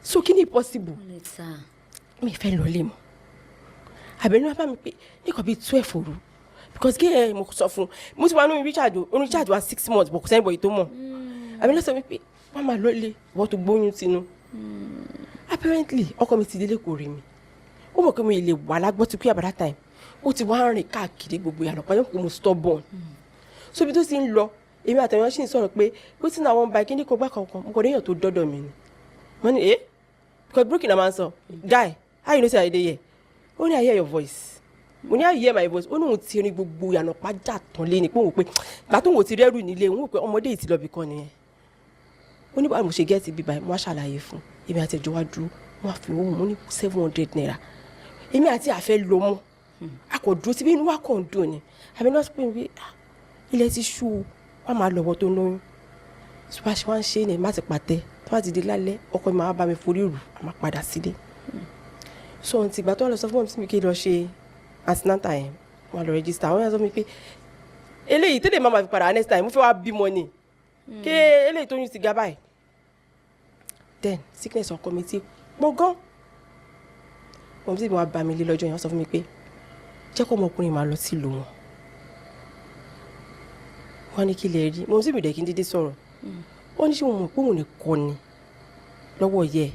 so kí ni possible mi fẹ́ lọlé mọ́ Abẹ́ni wá bá mi pé nìkan bíi 12 òru because kí ẹ mo sọ fún mo ti wà nínú recharge wa 6 months bọ̀ kò sẹ́yìn bọ̀ yìí tó mọ̀ Abẹ́ni sọ mi pé wọ́n máa lọlé wọ́n tó gbóyún tinú apparently ọkọ mi ti délé kò rí mi ó mọ̀ pé mi lè wà lágbọ́ ti kú àbàdà time ó ti wá rìn káàkiri gbogbo yàrá pàjọ́ pé mo stubborn so ibi tó ti ń lọ èmi àtẹ̀wọ́n sì ń sọ̀rọ̀ pé ó ti ní àwọn báyìí kíní kò gbà kankan mo kò níyàn tó dọ́dọ̀ mi ni wọ́n ní because broken na man sọ guy how you know say I dey here ó ní I hear your voice mo ní I hear my voice ó ní òun ti rin gbogbo yàrá pàjá tán lé ni pé òun pé gbà tó òun ti rẹ́rù nílé òun pé ọmọdé yìí ti lọ bì kan nìyẹn ó ní báwo mo ṣe gẹ́ẹ̀tì bíbá ẹ̀ mo wá ṣàlàyé fún èmi àti ẹ̀jọ̀ wá dúró wọ́n á fi owó mo ní 700 naira èmi àti àfẹ́ lọ mọ́ a kò dúró síbi inú wa kò ń dùn ni àbí nọ́ọ̀sì pé mi ilẹ̀ ti ṣú o wọ́n máa lọ́wọ́ tó lóyún tó bá ṣe wá ń ṣe ni má ti pàtẹ́ tó bá ti di lálẹ́ ọkọ mi máa bá mi forí rù a máa padà sílé so ohun ti ìgbà tó wà lọ sọ fún mi kí lọ ṣe antinata yẹn wọn lọ rẹ́gísítà àwọn yẹn sọ mi pé eléyìí tẹ́lẹ̀ máa fi padà next time mo fẹ́ wá bímọ ni kí eléyìí tó yún ti ga báyìí then sickness ọkọ mi ti pọ̀ gan wọn sì wá bá mi lé lọ́jọ́ yẹn wọ́n sọ fún mi pé jẹ́ kó ọmọkùnrin máa lọ sí ìlú wọn wọ́n ní kí lè rí mo sì bìdẹ̀ kí n dédé sọ̀rọ̀ wọ́n ní ṣé wọn mọ̀ pé òun nìkan ni lọ́wọ́ yẹ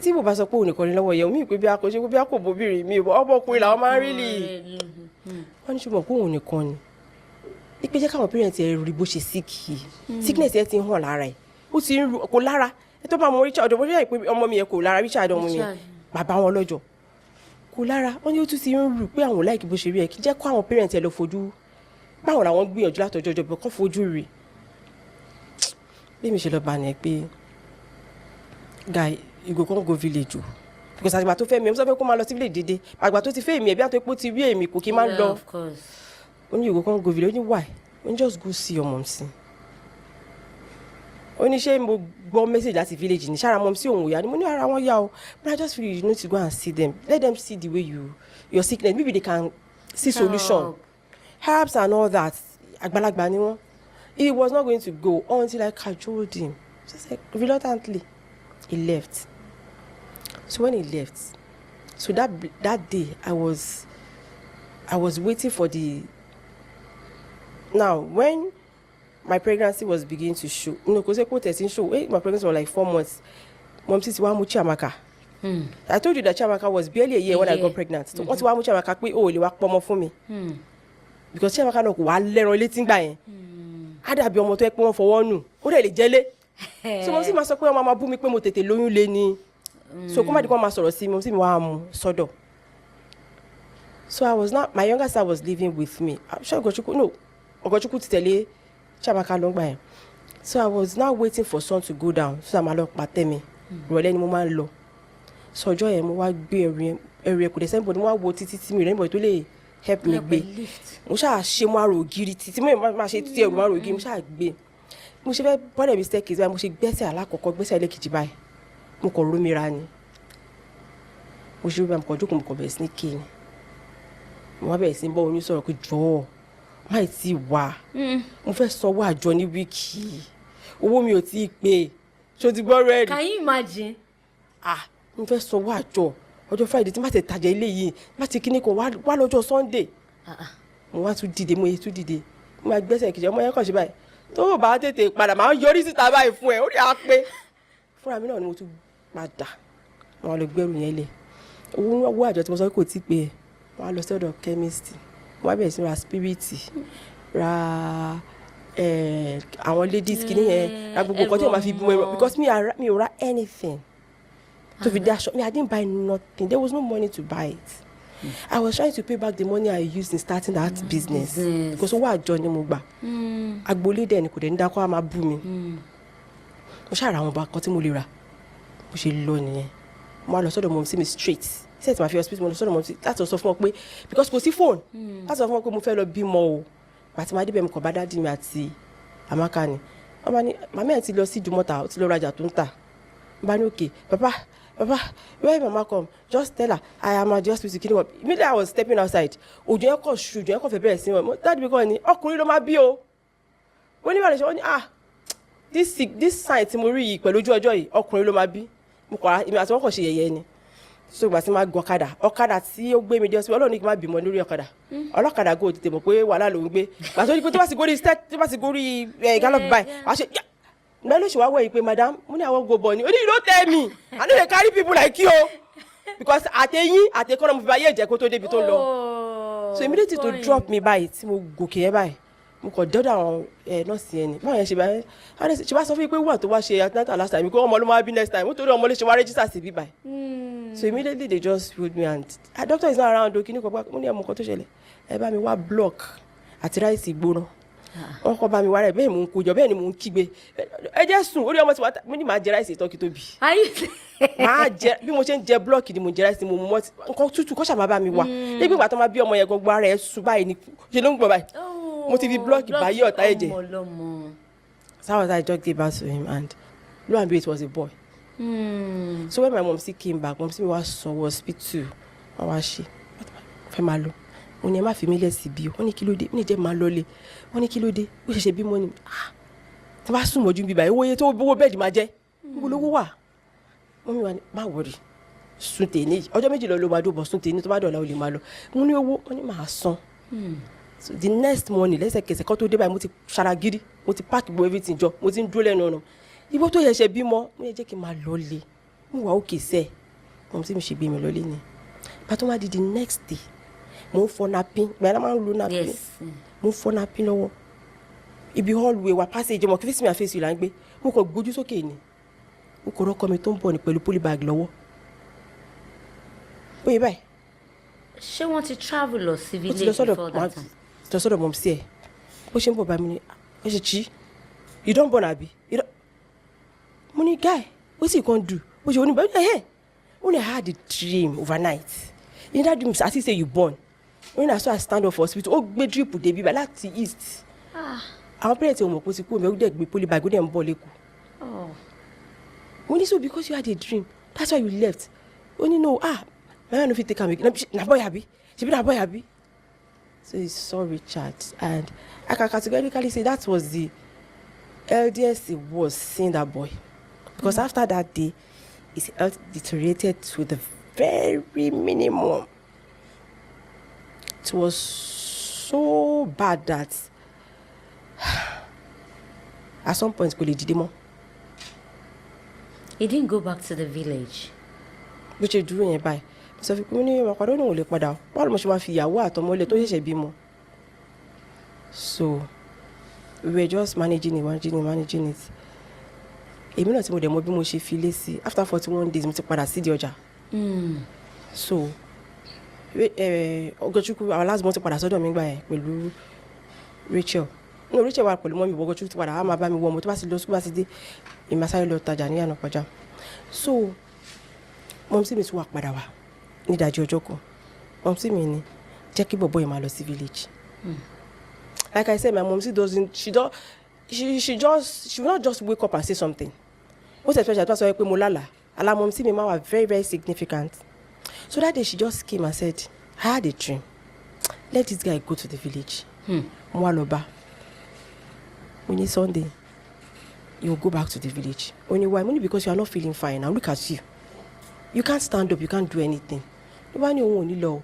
tí mo bá sọ pé òun nìkan ni lọ́wọ́ yẹ omi ìpè bí a kò ṣe bí a kò bóbìnrin mi ọmọkùnrin làwọn máa ń rí lì wọ́n ní ṣé mọ̀ pé òun nìkan ni ìpè jẹ́ káwọn parents ẹ̀ rí bó ṣe sickness ẹ̀ ti ń hàn lára ẹ̀ ó ti ń ru kò lára ẹ tó bá mọ Richard ọmọ yẹn pé ọmọ mi yẹn kò lára Richard ọmọ mi bàbá wọn lọ́jọ́ kò lára wọ́n ní ó tún ti ń rù pé àwọn láìkí bó ṣe rí ẹ kí jẹ́ kó àwọn parents ẹ lọ fojú báwọn làwọn gbìyànjú látọjọ́ ọjọ́ bẹ́ẹ̀ kọ́ fojú rí bí mi ṣe lọ bá ní ẹ pé guy you go come go village o because àgbà tó fẹ́ mi ẹ sọ pé kó máa lọ sí village dédé àgbà tó ti fẹ́ mi ẹ bí àtọ́ pé ó ti rí èmi kò kí máa lọ ó ní you go come go village ó ní why ó ní just go see your mom sí ó ní ṣé mo gbọ́ message láti village ní sára mom sí òun òyà ni mo ní ara wọn yá o but I just feel you need to go and see them let them see the way your sickness maybe they can see solution herbs and all that àgbàlagbà ni wọn he was not going to go until I cajoled him just like reluctantly he left so when he left so that day I was I was waiting for the. Now, when my pregnancy was beginning to show, because my pregnancy was like 4 months. Mom says, "Wa mu Chiamaka." I told you that Chiamaka was barely a year when I got pregnant. So what wa mu Chiamaka pe o le wa pomo fún mi. Because Chiamaka no wa lẹ́ran létí ngba yẹn. A dàbí ọmọ tó ẹ pé wọ́n fọwọ́ nù. Ó dẹ̀ lè jẹ́lé. So mom sì máa sọ pé ọmọ máa bú mi pé mo tètè lóyún lé ni. So kó má di kó máa sọ̀rọ̀ sí mi, mom sì mi wá mú sọ́dọ̀. So I was not, my younger sister was living with me. I'm sure Chukwu ti tẹ̀lé Chiamaka lọ ngba yẹn. So I was now waiting for sun to go down. So I'm lọ pàtẹ́ mi. Ìrọ̀lẹ́ ni mo máa ń lọ. So ọjọ́ yẹn mo wá gbé ẹrù ẹ̀ kò dé sẹ́ńbọ̀ ni mo wá wo títí tí mi rẹ̀ níbo tó lè help me gbé. Mo ṣáà ṣe mo àrò ògiri títí mo máa ṣe títí ẹrù mo àrò ògiri mo ṣáà gbé. Mo ṣe fẹ́ bọ́dẹ̀ mi staircase báyìí mo ṣe gbẹ́sẹ̀ alákọ̀ọ́kọ́ gbẹ́sẹ̀ ẹlẹ́kejì báyìí. Mo kọ̀ rómi ra ni. Mo ṣe mo kọ̀ jókòó mo kọ̀ bẹ̀rẹ̀ sí ní kí ni. Mo wá bẹ̀rẹ̀ sí ní bọ́ oyún sọ̀rọ̀ pé jọ̀ọ́ máì tí wà. Mo fẹ́ sanwó àjọ ní wíìkì. Owó mi ò tí ì pé. Ṣó ti gbọ́ rẹ́ẹ̀dì.
Can you imagine?
Mo fẹ́ sanwó àjọ ọjọ́ Friday tí má ti tajà ilé yìí má ti kíní kan wá lọ́jọ́ Sunday. Mo wá tún dìde mo yẹ tún dìde mo máa gbẹ́sẹ̀ kejì ọmọ yẹn kàn ṣe báyìí tó o bá tètè padà máa ń yọrí síta báyìí fún ẹ ó rí a pé fúnra mi náà ni mo tún padà wọn lọ gbẹrù yẹn lẹ owó àjọ tí mo sọ pé kò tí pé ẹ wọn lọ sọ́dọ̀ chemist wọn bẹ̀rẹ̀ sí ra spirit ra àwọn ladies kìíní yẹn ra gbogbo nǹkan tí wọn máa fi bímọ ẹ̀rọ because mi ò ra anything to be that short I didn't buy nothing there was no money to buy it. I was trying to pay back the money I used in starting that business because owó àjọ ni mo gbà agboolé dẹ̀ ni kò dẹ̀ ní dákọ́ á máa bú mi mo ṣàrà àwọn ọba kan tí mo lè rà bó ṣe lọ nìyẹn mo wá lọ sọ́dọ̀ mọ̀ sí mi straight ṣé tí màá fi hospital mo lọ sọ́dọ̀ mọ̀ sí láti sọ fún ọ pé because kò sí phone láti sọ fún ọ pé mo fẹ́ lọ bímọ o àti màá débẹ̀ mi kàn bá dádì mi àti Amaka ni wọ́n bá ní màmá ẹ̀ ti lọ sí Ìdúmọ̀tà ó ti lọ rajà tó ń tà wọ́n bá ní okay Papa, where Mama come? Just tell her I am at the hospital. Kini what? Immediately I was stepping outside. Ojo yẹn kọ ṣu, ojo yẹn kọ fẹ́ bẹ̀rẹ̀ sí wọn. Dad mi kọ́ ni ọkùnrin ló máa bí o. Wọ́n ní báyìí ṣe wọ́n ní this sign tí mo rí yìí pẹ̀lú ojú ọjọ́ yìí ọkùnrin ló máa bí. Mo kọ́ ara èmi àti wọn kàn ṣe yẹ̀yẹ́ ni. So ìgbà tí máa gun ọ̀kadà tí ó gbé mi dé hospital Ọlọ́run ní kí n má bímọ lórí ọ̀kadà. Ọlọ́kadà go tètè mọ̀ pé wàhálà ló ń gbé. Gbà tó ní pé tó bá sì gorí gallop báyìí wàá ṣe now she was where madam money I won't go born you don't tell me I know they carry people like you because at the economy by year jẹ́ kó tó débi tó lọ so immediately to drop me by tí mo gòkè ẹ báyìí mo kọ dọdọ àwọn nurse yẹn ni báyẹn ṣe báyìí ṣe bá sọ fún mi pé wà tó wá ṣe antenatal last time kó ọmọ ló máa bí next time nítorí ọmọ lè ṣe wá register sí bí báyìí so immediately they just told me and doctor is not around o kìíní kan mo ní ẹmu kan tó ṣẹlẹ̀ ẹ bá mi wá block àti ráìsì gbóná wọn kọ bá mi wá rẹ bẹ́ẹ̀ mò ń kojọ bẹ́ẹ̀ ni mò ń kígbe ẹ jẹ́ sùn orí ọmọ tí wàá mo ní màá jẹ ráìsì tọ́kì tóbi màá jẹ bí mo ṣe ń jẹ blọọkì ni mo jẹ ráìsì mo mú mọ́ nǹkan tútù kọ́ ṣàmà bá mi wá nígbà ìgbà tó máa bí ọmọ yẹn gbogbo ara ẹ̀ sùn báyìí ni ṣe ló ń gbọ́ báyìí mo ti fi blọọkì báyìí ọ̀tá ẹ̀jẹ̀ so how was I just gave birth to him and lo and behold it was a boy so when my mom still came back mom still mi wá sọ wọ hospital wọn wá ṣe fẹ́ máa lọ wọ́n ní ẹ má fi mí lẹ̀ sí bí o wọ́n ní kí ló dé wọ́n ní jẹ́ máa lọlé wọ́n ní kí ló dé ó ṣẹ̀ṣẹ̀ bímọ ni tí wọ́n bá sùn mọ́jú bíbá owó iye tó owó bẹ́ẹ̀dì máa jẹ́ níbo lówó wà wọ́n mi wà ní má wọ̀rì sùn tèmi ọjọ́ méjì lọ ló máa dóbọ̀ sùn tèmi tó bá dọ̀la ó lè máa lọ wọ́n ní owó wọ́n ní máa san so the next morning lẹ́sẹ̀kẹsẹ̀ kọ́ tó dé báyìí mo ti ṣara gírí mo ti pack gbogbo everything jọ mo ti ń dúró lẹ́nu ọ̀nà ìbò tó yẹ̀ṣẹ̀ bímọ mo yẹ jẹ́ kí n máa lọlé mo wà òkè sẹ́ẹ̀ mo ti mi ṣe gbé mi lọlé ni pàtó má di the next day mo ń fọ napin gbẹ̀rẹ̀ máa ń lo napin mo ń fọ napin lọ́wọ́ ibi hallway wa passage ọmọ kí fíìsì mi àfẹ́sì là ń gbé mo kàn gbójú sókè ni mo kàn rọ́kọ mi tó ń bọ̀ ní pẹ̀lú polybag lọ́wọ́ bóyá báyìí.
ṣé wọ́n ti travel lọ sí village before that time?
ti lọ sọ́dọ̀ mọ̀ sí ẹ̀ bó ṣe ń bọ̀ bá mi ni ẹ ṣe chi you don born abi mo ní guy wetin you come do bó ṣe oníbẹ̀ ó ní I had a dream overnight in that dream as he say you born when I saw I stand up for hospital ó gbé drip débi bá láti east àwọn parents ò mọ̀ pé ó ti kú omi ó dẹ̀ gbé polybag ó dẹ̀ ń bọ̀ lẹ́kọ̀ọ́ mo ní so because you had a dream that's why you left ó ní no my man no fit take am again na boy abi ṣebi na boy abi so he saw Richard and I can categorically say that was the earliest he was seeing that boy because after that day his health deteriorated to the very minimum it was so bad that at some point kò lè dìde mọ́.
He didn't go back to the village.
Bó ṣe dúró yẹn báyìí mo sọ fún pé mo ní ọmọ padà òun ò lè padà báwo mo ṣe máa fi ìyàwó àtọmọ ilé tó ṣẹ̀ṣẹ̀ bímọ. So we were just managing it. Èmi náà tí mo dẹ̀ mọ bí mo ṣe fi lé sí after 41 days mo ti padà sí di ọjà. So Chukwu our last month ti padà sọ́dọ̀ mi gbà yẹn pẹ̀lú Rachel wà pẹ̀lú mọ́mí ìwọ Chukwu ti padà á máa bá mi wọ ọmọ tó bá ti lọ sùkúl bá ti dé ìmásáré lọ tajà ní Ànàpájà. So mọ́mísí mi ti wà padà wá ní ìdajì ọjọ́ kan mọ́mísí mi ní jẹ́ kí bọ̀bọ́ yẹn máa lọ sí village. Like I said, my mom doesn't. She will not just wake up and say something. Most especially that's why mo lala. Ala mom see me ma was very very significant. So that day she just came and said, I had a dream. Let this guy go to the village. Mwaloba. When it's Sunday, you will go back to the village. Only why? Only because you are not feeling fine. Now look at you. You can't stand up. You can't do anything. Nobody only law.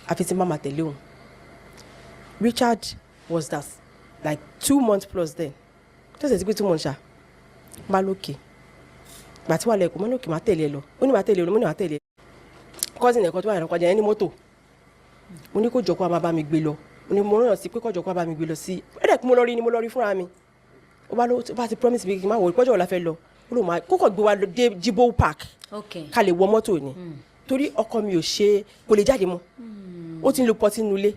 After mama tell you. Richard was that like 2 months plus then. Just as good 2 months. Maloki. But wale ko maloki ma tẹ̀lé lọ. Ó ní ma tẹ̀lé lọ, mo ní ma tẹ̀lé. Cousin e ko tó wà lọ ní mọ́tò. Mo ní kó jọ kó má bá mi gbé lọ. Mo ní mo rán sí pé kó jọ kó bá mi gbé lọ sí. E de mo lọ rí fúnra mi. Ó bá ti promise mi kí má wo pọ́jọ́ la fẹ́ lọ. Ó ló ma kó gbé wa lọ dé Jibo Park.
Okay.
Ká lè wọ mọ́tò ni. Torí ọkọ mi ò ṣe kò lè jáde mọ́. Ó ti ń lo pọtí nulé.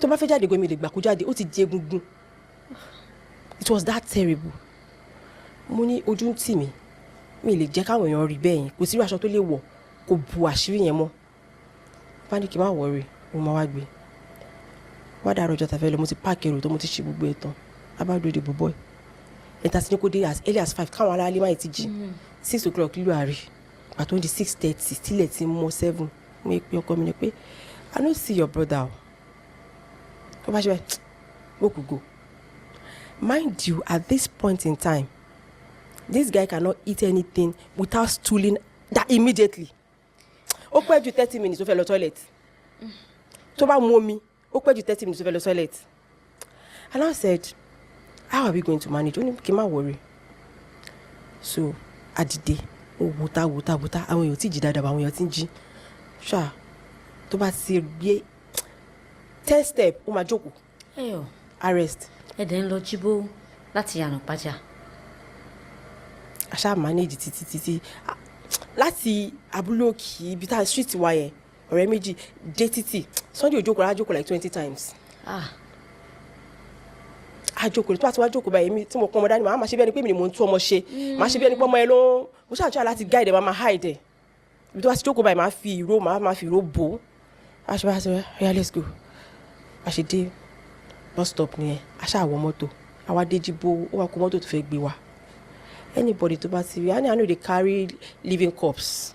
Tó bá fẹ́ jáde go mi lè gbà kó jáde ó ti di egungun. It was that terrible. Mo ní ojú ń tì mí mi lè jẹ́ káwọn èèyàn rí bẹ́ẹ̀ yẹn kò sí aṣọ tó lè wọ̀ kò bu àṣírí yẹn mọ́. Bá ní kí n má worry mo máa wá gbé. Wá dàrọ̀ ọjọ́ ta fẹ́ lọ mo ti páàkì èrò tó mo ti ṣe gbogbo ẹ̀ tán. Abádo ìdìbò boy. Ẹ̀ta sí ní kó dé as early as 5 káwọn aráalé máa ti jí 6 o'clock lílo àárẹ̀ pàtó di 6:30 sílẹ̀ tí mo 7 mo pe ọkọ mi ní pé I no see your brother. Go. Mind you, at this point in time, this guy cannot eat anything without stooling that immediately. Ó pẹ́ ju 30 minutes ó fẹ́ lọ toilet. Tó bá mu omi, ó pẹ́ ju 30 minutes ó fẹ́ lọ toilet. And I said, how are we going to manage? Ó ní kí n má worry. So, àdìde, ó wúta, àwọn èèyàn tí jí dáadáa, àwọn èèyàn tí ń jí. Ṣá, tó bá ti gbé 10 step ó máa jókòó. Arrest.
Ẹ̀dẹ̀ ń lọ Jibo láti Ànàpájà.
Àṣà manage títí láti abúlé òkè ibi tá street wa yẹn ọ̀rẹ́ méjì dé títì Sunday jókòó like 20 times. Àjòkòó tó bá ti wá jókòó báyìí mi tí mo pọn ọmọ dání màá máa ṣe bí ẹni pé mi ni mo ń tú ọmọ ṣe màá ṣe bí ẹni pé ọmọ ẹ ló mo ṣàtúnṣe láti guide máa hide ẹ ibi tó bá ti jókòó báyìí máa fi ìró bò á ṣe bá ṣe yeah let's go. Àṣedé bus stop nìyẹn aṣá àwọ mọ́tò àwa dé Jibo ó wá kó mọ́tò tó fẹ́ gbé wa anybody tó bá ti rí I know they carry living corpse.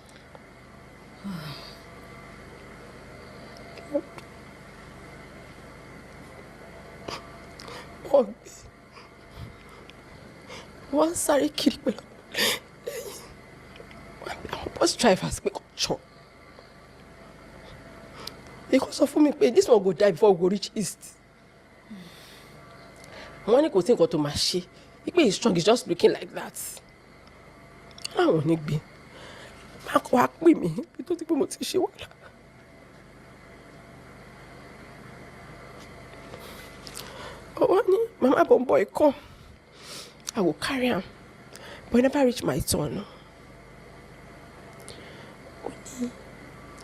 Wọ́n sáré kiri pẹ̀lú àwọn bus drivers pé kò jọ they kò sọ fún mi pé this one go die before we go reach east. Wọ́n ní kò sí nǹkan tó máa ṣe wípé he's strong he's just looking like that. Àwọn ní gbé máa kọ́ wá pè mí bí tó ti pé mo ti ṣe wàhálà. Wọ́n ní mama boy come I will carry am but I never reach my turn.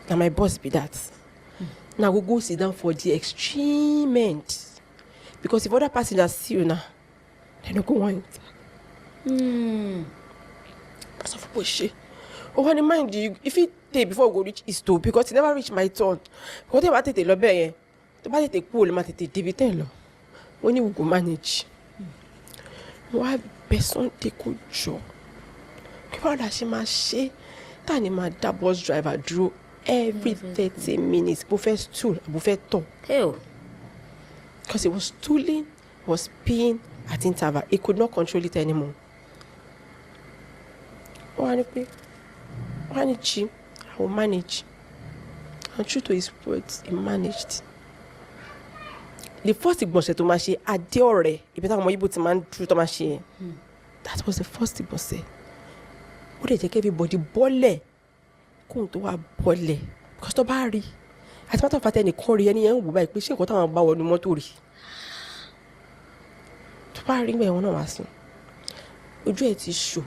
Na my boss be that. Now go sit down for the extreme end. Because if other passengers see you now, they don't go want it. That's of push. Oh, honey, mind you, if it take before we go reach East too, because it never reach my turn. Because they might take the lobby, they might take cool, might take debit. When you go manage, why person take good job? People that she must say, that my bus driver drew every 30 minutes. Buffet stool, buffet top. Because he was stooling, was peeing at interval. He could not control it anymore. I will manage. And true to his words, he managed. the first ìgbọ̀nsẹ̀ tó máa ṣe adé ọ̀rẹ́ ibi táwọn ọmọ Ìgbò ti máa ń dúró tó máa ṣe yẹn that was the first ìgbọ̀nsẹ̀ ó lè jẹ́ kí everybody bọ́lẹ̀ kóhun tó wá bọ́lẹ̀ because tó bá rí àti pátá fàtẹ́ nìkan rí ẹni yẹn ń wò báyìí pé ṣé nǹkan táwọn bá wọnú mọ́tò rí tó bá rí gbẹ̀yìn wọn náà wá sùn ojú ẹ̀ ti ṣò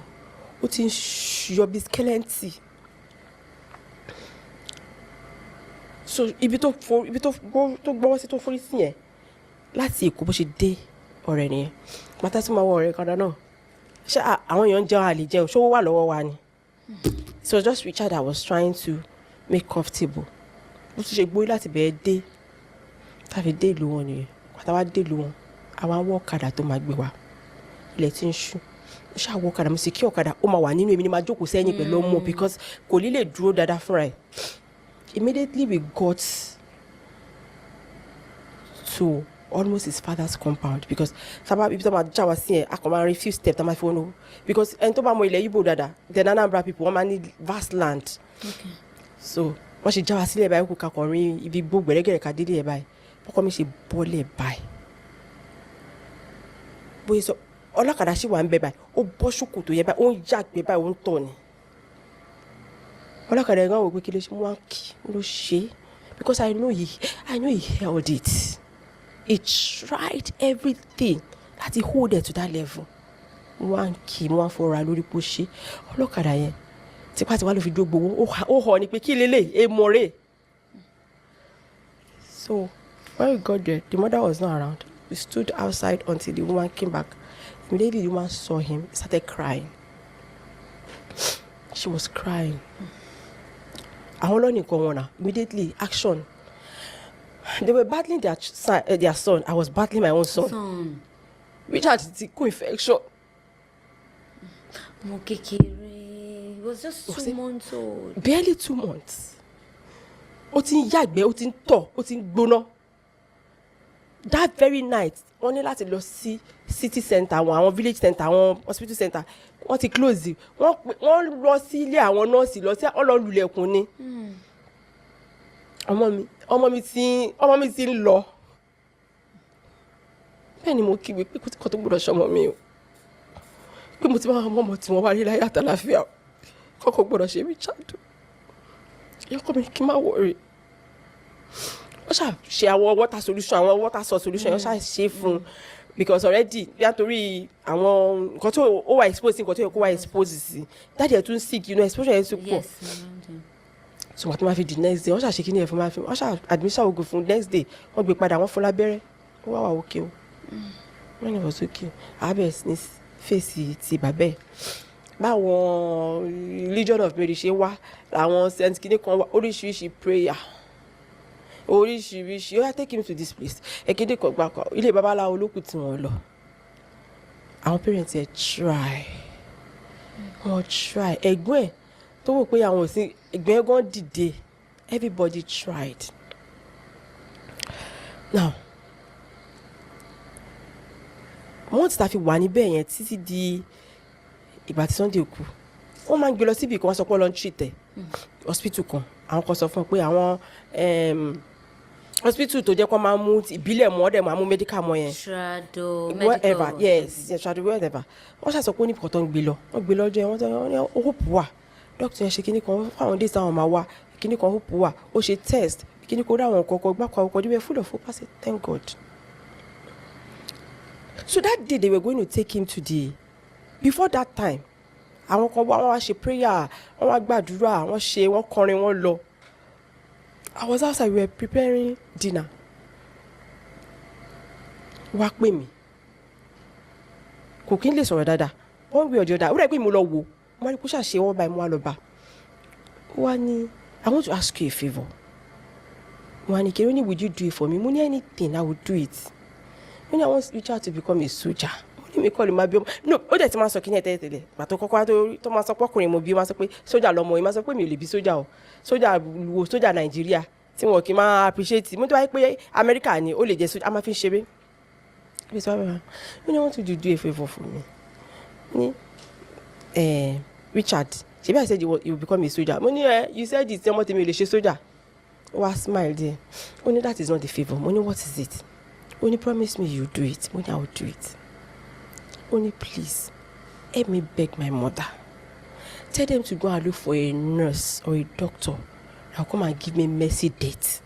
ó ti ń yọ bí skeleton so ibi tó gbọ́wọ́ sí tó forí sí yẹn láti Èkó bó ṣe dé ọ̀rẹ́ nìyẹn pátá tí mo wọ ọ̀rẹ́ kan náà ṣé àwọn èèyàn ń jẹun àlè jẹun ṣówó wà lọ́wọ́ wa ni so just Richard I was trying to make comfortable bó tún ṣe gbóyè láti bẹ̀ẹ́ dé tàbí dé ìlú wọn nìyẹn pátá wá dé ìlú wọn àwọn awọ ọ̀kadà tó máa gbé wa ilẹ̀ tí ń ṣú ó ṣàwọ ọ̀kadà mo sì kí ọ̀kadà ó máa wà nínú èmi ni máa jókòó sẹ́yìn pẹ̀lú ọmọ because kò ní lè dúró dáadáa fúnra ẹ̀ immediately we got to almost his father's compound because sábà ibi tó máa já wa sí ẹ̀ a kàn máa rí few steps tá máa fi wọnú because ẹni tó bá mọ ilẹ̀ Ìgbò dáadáa the Anambra people wọ́n máa ní vast land so wọ́n ṣe já wa sílẹ̀ báyìí kó kakọ̀ rí ibi gbó gbẹ̀rẹ́gẹ̀rẹ̀ ká délé ẹ̀ báyìí bọ́kọ́ mi ṣe bọ́lẹ̀ báyìí bóyá sọ ọlọ́kadà ṣì wà ń bẹ báyìí ó bọ́ ṣòkòtò yẹ báyìí ó ń yàgbẹ́ báyìí ó ń tọ̀ ni ọlọ́kadà yẹn wò pé kí ló ṣe mú wá kí ló ṣe because I know he held it he tried everything láti hold it to that level wá kí wọ́n fọra lórí pò ṣe ọlọ́kadà yẹn tipátipá ló fi dúró gbowó ó họ ni pé kí lélẹ̀ èèmọ̀ rẹ̀ so when we got there the mother was not around. We stood outside until the woman came back. Immediately the woman saw him, started crying. She was crying. Immediately, action. They were battling their son. I was battling my own son. Which had a infection.
He was just 2 months old.
Barely 2 months. Ó ti ń yàgbẹ́, ó ti ń tọ̀, ó ti ń gbóná. That very night wọ́n ní láti lọ sí city center àwọn village center àwọn hospital center wọ́n ti close wọ́n lọ sí ilé àwọn nọ́ọ̀sì lọ sí ọlọ́lùlẹ̀kùn ni ọmọ mi ti ń lọ bẹ́ẹ̀ ni mo kígbe pé kò tó gbọ́dọ̀ ṣọmọ mi o pé mo ti máa mọ́ tí wọ́n wá rí láyé àtàláfíà kọ́kọ́ gbọ́dọ̀ ṣe Richard yọkọ mi kí n má wọ̀rẹ̀ wọ́n ṣe àwọn water solution wọ́n ṣe fún because already nítorí àwọn nǹkan tó ó wà expose sí nǹkan tó yẹ kó wà expose sí dáàdì ẹ̀ tún sick exposure yẹn tún pọ̀ so wọ́n ti máa fi the next day wọ́n ṣàṣe kí ni ẹ̀ fún máa fi wọ́n ṣà admission ogun fún next day wọ́n gbé padà wọ́n fún lábẹ́rẹ́ ó wà òkè o wọ́n ní wọ́n sókè abẹ́ ní fèsì ti bàbẹ́ báwọn Legion of Mary ṣe wá làwọn saint kìíní kan wá oríṣiríṣi prayer oríṣiríṣi ó yá take him to this place èkéde kan gbà kan ilé babaláwo olókùn tí wọ́n lọ àwọn parents ẹ̀ try ẹ̀gbọ́n ẹ̀ tó wò pé àwọn òsín ẹ̀gbọ́n ẹ̀ gan dìde everybody tried now wọ́n ti ta fi wà níbẹ̀ yẹn títí di ìgbà tí Sunday kú wọ́n máa ń gbé lọ síbi kan wọ́n sọ pé wọ́n lọ ń treat ẹ̀ hospital kan àwọn kan sọ fún un pé àwọn hospital tó jẹ́ kó máa mú ìbílẹ̀ mọ́ ọ́dẹ̀ máa mú medical mọ́ yẹn
Trado
whatever yes trado whatever wọ́n ṣàṣọ pé ó ní nǹkan tó ń gbé lọ wọ́n gbé lọ́jọ́ yẹn wọ́n ní hope wà doctor yẹn ṣe kíní kan fáwọn days táwọn máa wá kíní kan hope wà ó ṣe test kíní kan ó dáwọn kọ̀ọ̀kan gbàkọ̀ àwọn ọkọ̀ full of hope I said thank God. So that day they were going to take him to the before that time àwọn kan wọ́n wá ṣe prayer wọ́n wá gbàdúrà wọ́n kọrin wọ́n lọ. I was outside, we were preparing dinner. Wá pè mí. Kò kí n lè sọ̀rọ̀ dáadáa. One way or the other. Ó rẹ̀ pé mo lọ wò. Mo rí kó ṣàṣe wọ́n báyìí mo wá lọ bá. Ó wá ní, I want to ask you a favour. Mo wá ní, Keroni, would you do it for me? Mo ní anything, I would do it. Mo ní I want Richard to become a soldier. Mo ní mi kọ́ lè máa bí ọmọ. No, ó dẹ̀ ti máa sọ kí ní ẹ̀ tẹ́lẹ̀. Pàtó kọ́kọ́ tó máa sọ pọ́kùnrin mo bí máa sọ pé sójà lọ́mọ yìí máa sọ pé mi ò lè bí sójà o. Sójà Nàìjíríà tí wọn kì í máa appreciate mo tó wáyé pé Amẹ́ríkà ni ó lè jẹ́ sójà a máa fi ń ṣeré. Bí sọ wá I want you to do a favour for me. Ní Richard ṣebí I said you will become a soldier. Mo ní you said it ọmọ tèmi ò lè ṣe sójà. Ó wá smile there. Ó ní that is not the favour. Mo ní what is it? Only promise me you do it. Money, I will do it. Only please, help me beg my mother. Tell them to go and look for a nurse or a doctor. I'll come and give me mercy death.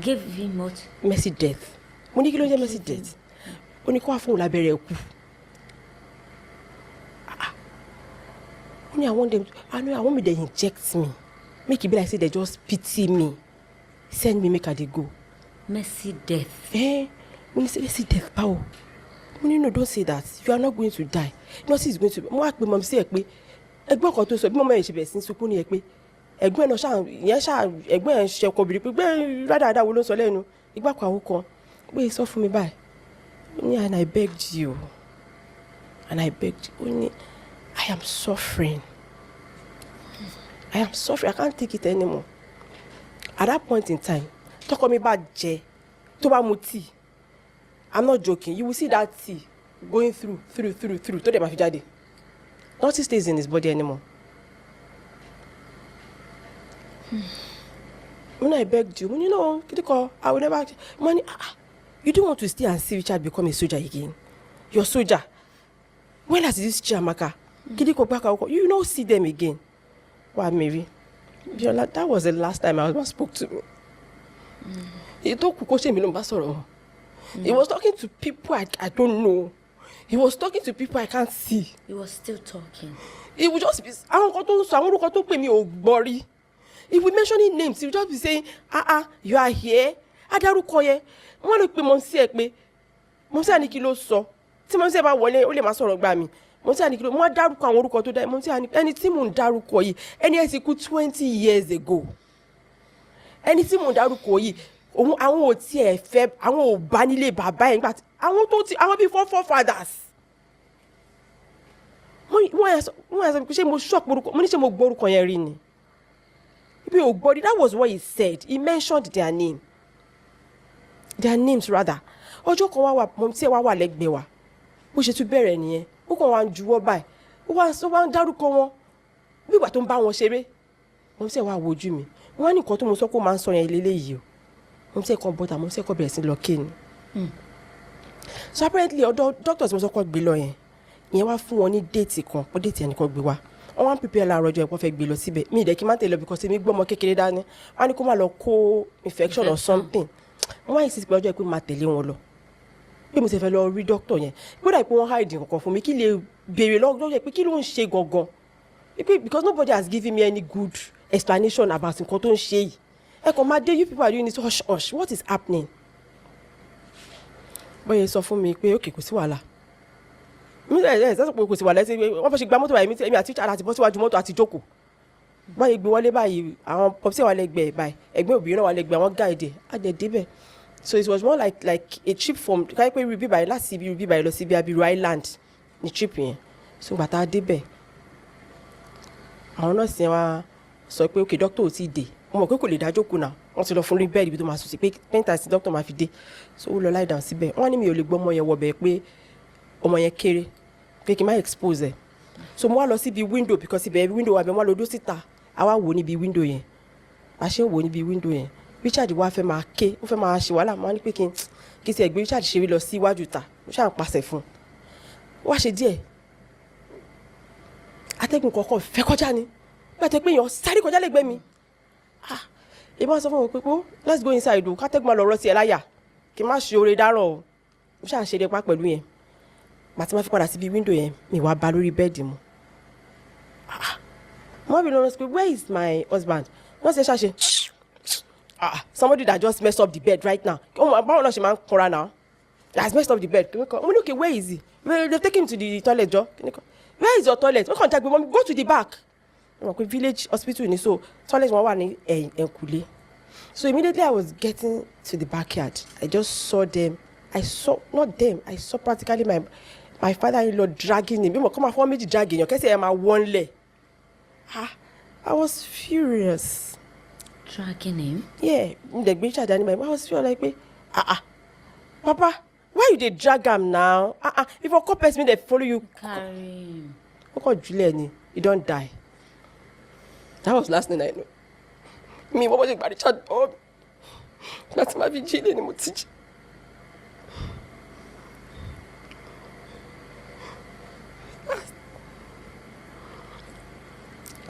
Give him what?
Mercy death. Money kilo mercy death. Only ko afun labere ku. Only I want them. I want me to inject me. Make it be like say they just pity me. Send me make her they go.
Mercy death.
When you say mercy death, power. When you know, don't say that. You are not going to die. Nothing is going to. Mo akpe mom say ekpe. Ẹ̀gbọ́n kan tó sọ bí mama yẹn ṣe bẹ̀ sí sunkún ni ekpe. Ẹ̀gbọ́n náà ṣá yẹn ṣá ẹ̀gbọ́n yẹn ṣe ko biri pé rada wo ló sọ lẹ́nu. Igba kan awo kan. Pé sọ fún mi báyìí. And I begged you. I am suffering. I can't take it anymore. At that point in time, talk me about J. Toba muti. I'm not joking. You will see that tea going through. To the mafijade. Nothing stays in his body anymore. When I begged you, I will never. Money. You don't want to stay and see Richard become a soldier again. You're a soldier. When has this Chiamaka? You don't see them again. Why, Mary? That was the last time my husband spoke to me. He was talking to people I don't know. He was talking to people I can't see.
He was still talking.
He would just be. If we mention names, he would just be saying, you are here. Adarukoye. Wọ́n lè pe Monsi ekpe. Monsi ani kí ló sọ. Tí Monsi bá wọlé, ó lè má sọ̀rọ̀ gbà mí. Monsi ani kí ló. Mo dárúkọ àwọn orúkọ tó dá. Monsi ani ẹni tí mo ń dárúkọ yìí. Ẹni ẹ ti kú 20 years ago. Ẹni tí mo ń dárúkọ yìí. Àwọn ò tiẹ̀ fẹ́, àwọn ò bá nílé bàbá ẹ̀ nígbà tí àwọn bí forefathers. Wọ́n yẹ sọ pé ṣé mo shock orúkọ. Mo ní ṣé mo gbọ́ orúkọ yẹn rí ni. Ibi ò gbọ́ rí. That was what he said. He mentioned their name. Their names rather. Ọjọ́ kan wá mom tí ẹ wá wà lẹ́gbẹ̀ẹ́ wa. Bó ṣe tún bẹ̀rẹ̀ nìyẹn. Ó kàn wá ń juwọ́ báyìí. Ó wá ń dárúkọ wọn. Bí ìgbà tó ń bá wọn ṣeré. Mom tí ẹ wá wojú mi. Wọ́n ní nǹkan tó mo sọ kó máa ń sọ yẹn lélẹ́yìí o. Mom tí ẹ kan bọ́ta, mom tí ẹ kan bẹ̀rẹ̀ sí lọ ké ni. So apparently doctors mo sọ kó gbé lọ yẹn. Ìyẹn wá fún wọn ní déètì kan. Ó déètì ẹnìkan gbé wá. Wọ́n wá ń prepare láàárọ̀ ọjọ́ ẹ̀pọ̀ fẹ́ gbé lọ síbẹ̀. Mi ìdẹ́kí má tẹ̀lé because mi gbọ́ ọmọ kékeré dání. Wọ́n á ní kó má lọ kó infection or something. Wọ́n yìí sì pé ọjọ́ ìpín máa tẹ̀lé wọn lọ pé mo ti fẹ́ lọ rí dókítà yẹn gbọ́dọ̀ pé wọ́n hide nǹkan fún mi kí lè béèrè lọ́jọ́ pé kí ló ń ṣe gangan because nobody has given me any good explanation about nǹkan tó ń ṣe yìí ẹ kàn máa dé you people are doing this hush what is happening. bọ́yẹ sọ fún mi pé okay kò sí wàhálà mi ẹ̀ sọ pé kò sí wàhálà wọ́n fẹ́ ṣe gba mọ́tò báyìí èmi àti ìṣàlá àti bọ́ síwájú mọ́tò àti jókòó báyìí gbé wọlé báyìí àwọn pọpsi wà lẹ́gbẹ̀ẹ́ báyìí ẹ̀gbẹ́ obìnrin náà wà lẹ́gbẹ̀ẹ́ àwọn gáàdì àdẹ débẹ̀ so it was more like a trip from káyọ̀ pé ruby báyìí láti ibi ruby báyìí lọ sí ibi abiru island ní trip yẹn so bàtà débẹ̀ àwọn nọ́ọ̀sì yẹn wá sọ pé okay doctor ò tí ì dé wọ́n mọ̀ pé kò lè dá jókòó náà wọ́n ti lọ fún bẹ́ẹ̀dì ibi tó máa sùn sí pé pẹ́ńtà sí doctor máa fi dé so ó lọ lie down síbẹ̀ wọ́n ní mi ò lè gbọ́ ọmọ yẹn wọbẹ̀ pé ọmọ yẹn kéré pé kí n má expose ẹ̀ so mo wá lọ síbi window because ibẹ̀ window wà bẹ́ẹ̀ wọ́n lọ dó síta àwa wò níbi window yẹn a ṣe ń wò níbi window yẹn Richard wá fẹ́ máa ké ó fẹ́ máa ṣe wàhálà máa ní pé kí n ti ẹ̀gbẹ́ Richard ṣeré lọ sí iwájú ta ó ṣáà ń pàṣẹ fún un wá ṣe díẹ̀ atẹ́gùn kọ̀ọ̀kan fẹ́ kọjá ni gbàtẹ́ pé èèyàn sáré kọjá lẹ́gbẹ̀ẹ́ mi ìbá sọ fún mi pé let's go inside o kátẹ́gùn máa lọ rọ́ sí ẹ láyà kí n má ṣe oore dáràn o ó ṣáà ń ṣe dẹ́pá pẹ̀lú yẹn màtí má fi padà síbi window yẹn mi wá ba lórí bẹ́ẹ̀dì mu mo bí lọ́nà sí pé where is my husband wọ́n ṣe ṣáṣe somebody that just messed up the bed right now báwo náà ṣe máa ń kọra now that has messed up the bed mo ní okay where is he well they take him to the toilet jọ where is your toilet wọ́n kàn jágbe mọ́ go to the back wọ́n pe village hospital ni so toilet wọn wà ní ẹ̀kúlé so immediately I was getting to the backyard I just saw them I saw practically my father-in-law dragging him bí mo kọ́ máa fọ́ méjì drag èèyàn kẹ́sì ẹ̀ máa wọ́n lẹ̀ I was furious.
Dragging him?
Yeah, the bitch had animal. I was feeling like, Papa, why you dey drag him now? If a couple person they follow you,
carry him.
Okay, Julian, you don't die. That was last night I know. Me, what was it about the chat? Oh, That's my vigil ni mo ti jí.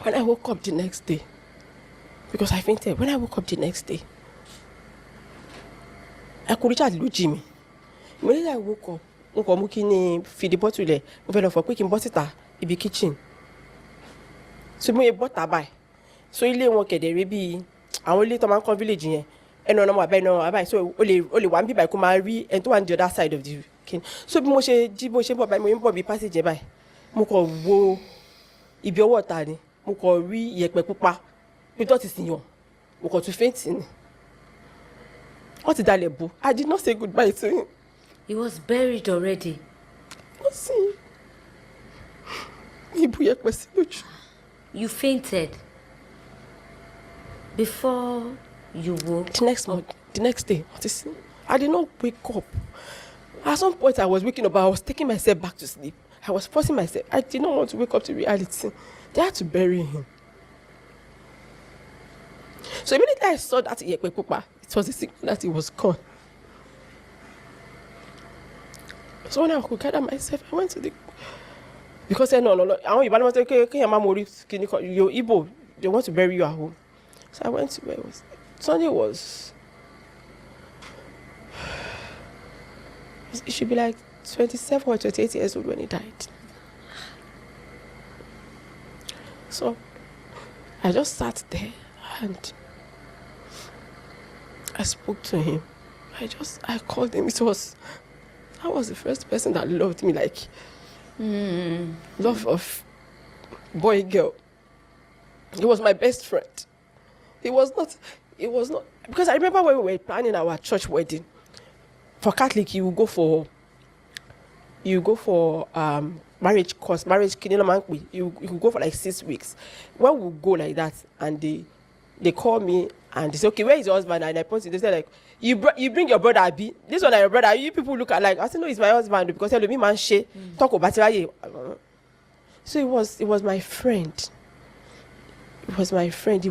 When I woke up the next day, because I fainted, when I woke up the next day, I could reach out to Jimmy. When I woke up, mo kàn mú kíni feed the bottle lẹ̀, mo fẹ́ lọ fọ pé kí n bọ́ síta ibi kitchen. So mo ye bọ́ta báyìí. So ilé wọn kẹ̀dẹ̀ rí bí àwọn ilé tó máa ń kọ́ village yẹn. Ẹnu ọ̀nà mo àbẹ́ ẹnu ọ̀nà báyìí. So o lè wà níbí báyìí kó máa rí ẹni tó wà ní the other side of the kitchen. So bí mo ṣe jí bó ṣe bọ̀ báyìí, mo ń bọ̀ bí passage yẹn báyìí. Mo kàn wo ibi ọwọ́ ta ni. Mo kàn rí iyẹ̀pẹ̀ pupa bí tó ti sì yàn. Mo kàn tún faint ni. Wọ́n ti dalẹ̀ bò. I did not say goodbye to him.
He was buried already.
Wọ́n sì ibu iyẹ̀pẹ̀ sí lójú.
You fainted before you woke.
The next day, what is it? I did not wake up. At some point, I was waking up, but I was taking myself back to sleep. I was forcing myself. I did not want to wake up to reality. They had to bury him. So immediately I saw that iyẹ̀pẹ̀ pupa, it was a signal that he was gone. So when I could gather myself, I went to the... Because no. Àwọn Ìbàdàn máa ń say, "Kéèyàn máa mórí kíní kan, your Igbo, they want to bury you at home." So I went to where it was. Sunday was... It should be like 27 or 28 years old when he died. So I just sat there and I spoke to him. I called him. That was the first person that loved me, like love of boy, girl. He was my best friend. It was not, because I remember when we were planning our church wedding. For Catholic, you go for marriage course, you go for like 6 weeks. When we go like that, and they call me and they say, "Okay, where is your husband?" And I point to, they say like, you bring your brother Abi. This one are your brother. You people look at like, I say no, it's my husband because tell me man she talk about it. So it was my friend. It was my friend.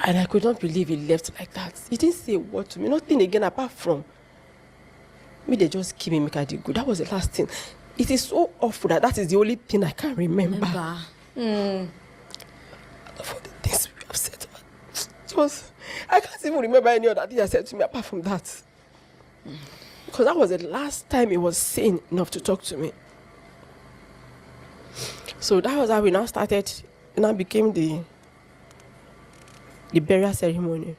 And I could not believe he left like that. He didn't say a word to me, nothing again apart from me. They just keep me make I did good. That was the last thing. It is so awful that is the only thing I can remember. For the things we have said, I can't even remember any other thing I said to me apart from that. Because that was the last time he was sane enough to talk to me. So that was how we now started. It now became the burial ceremony.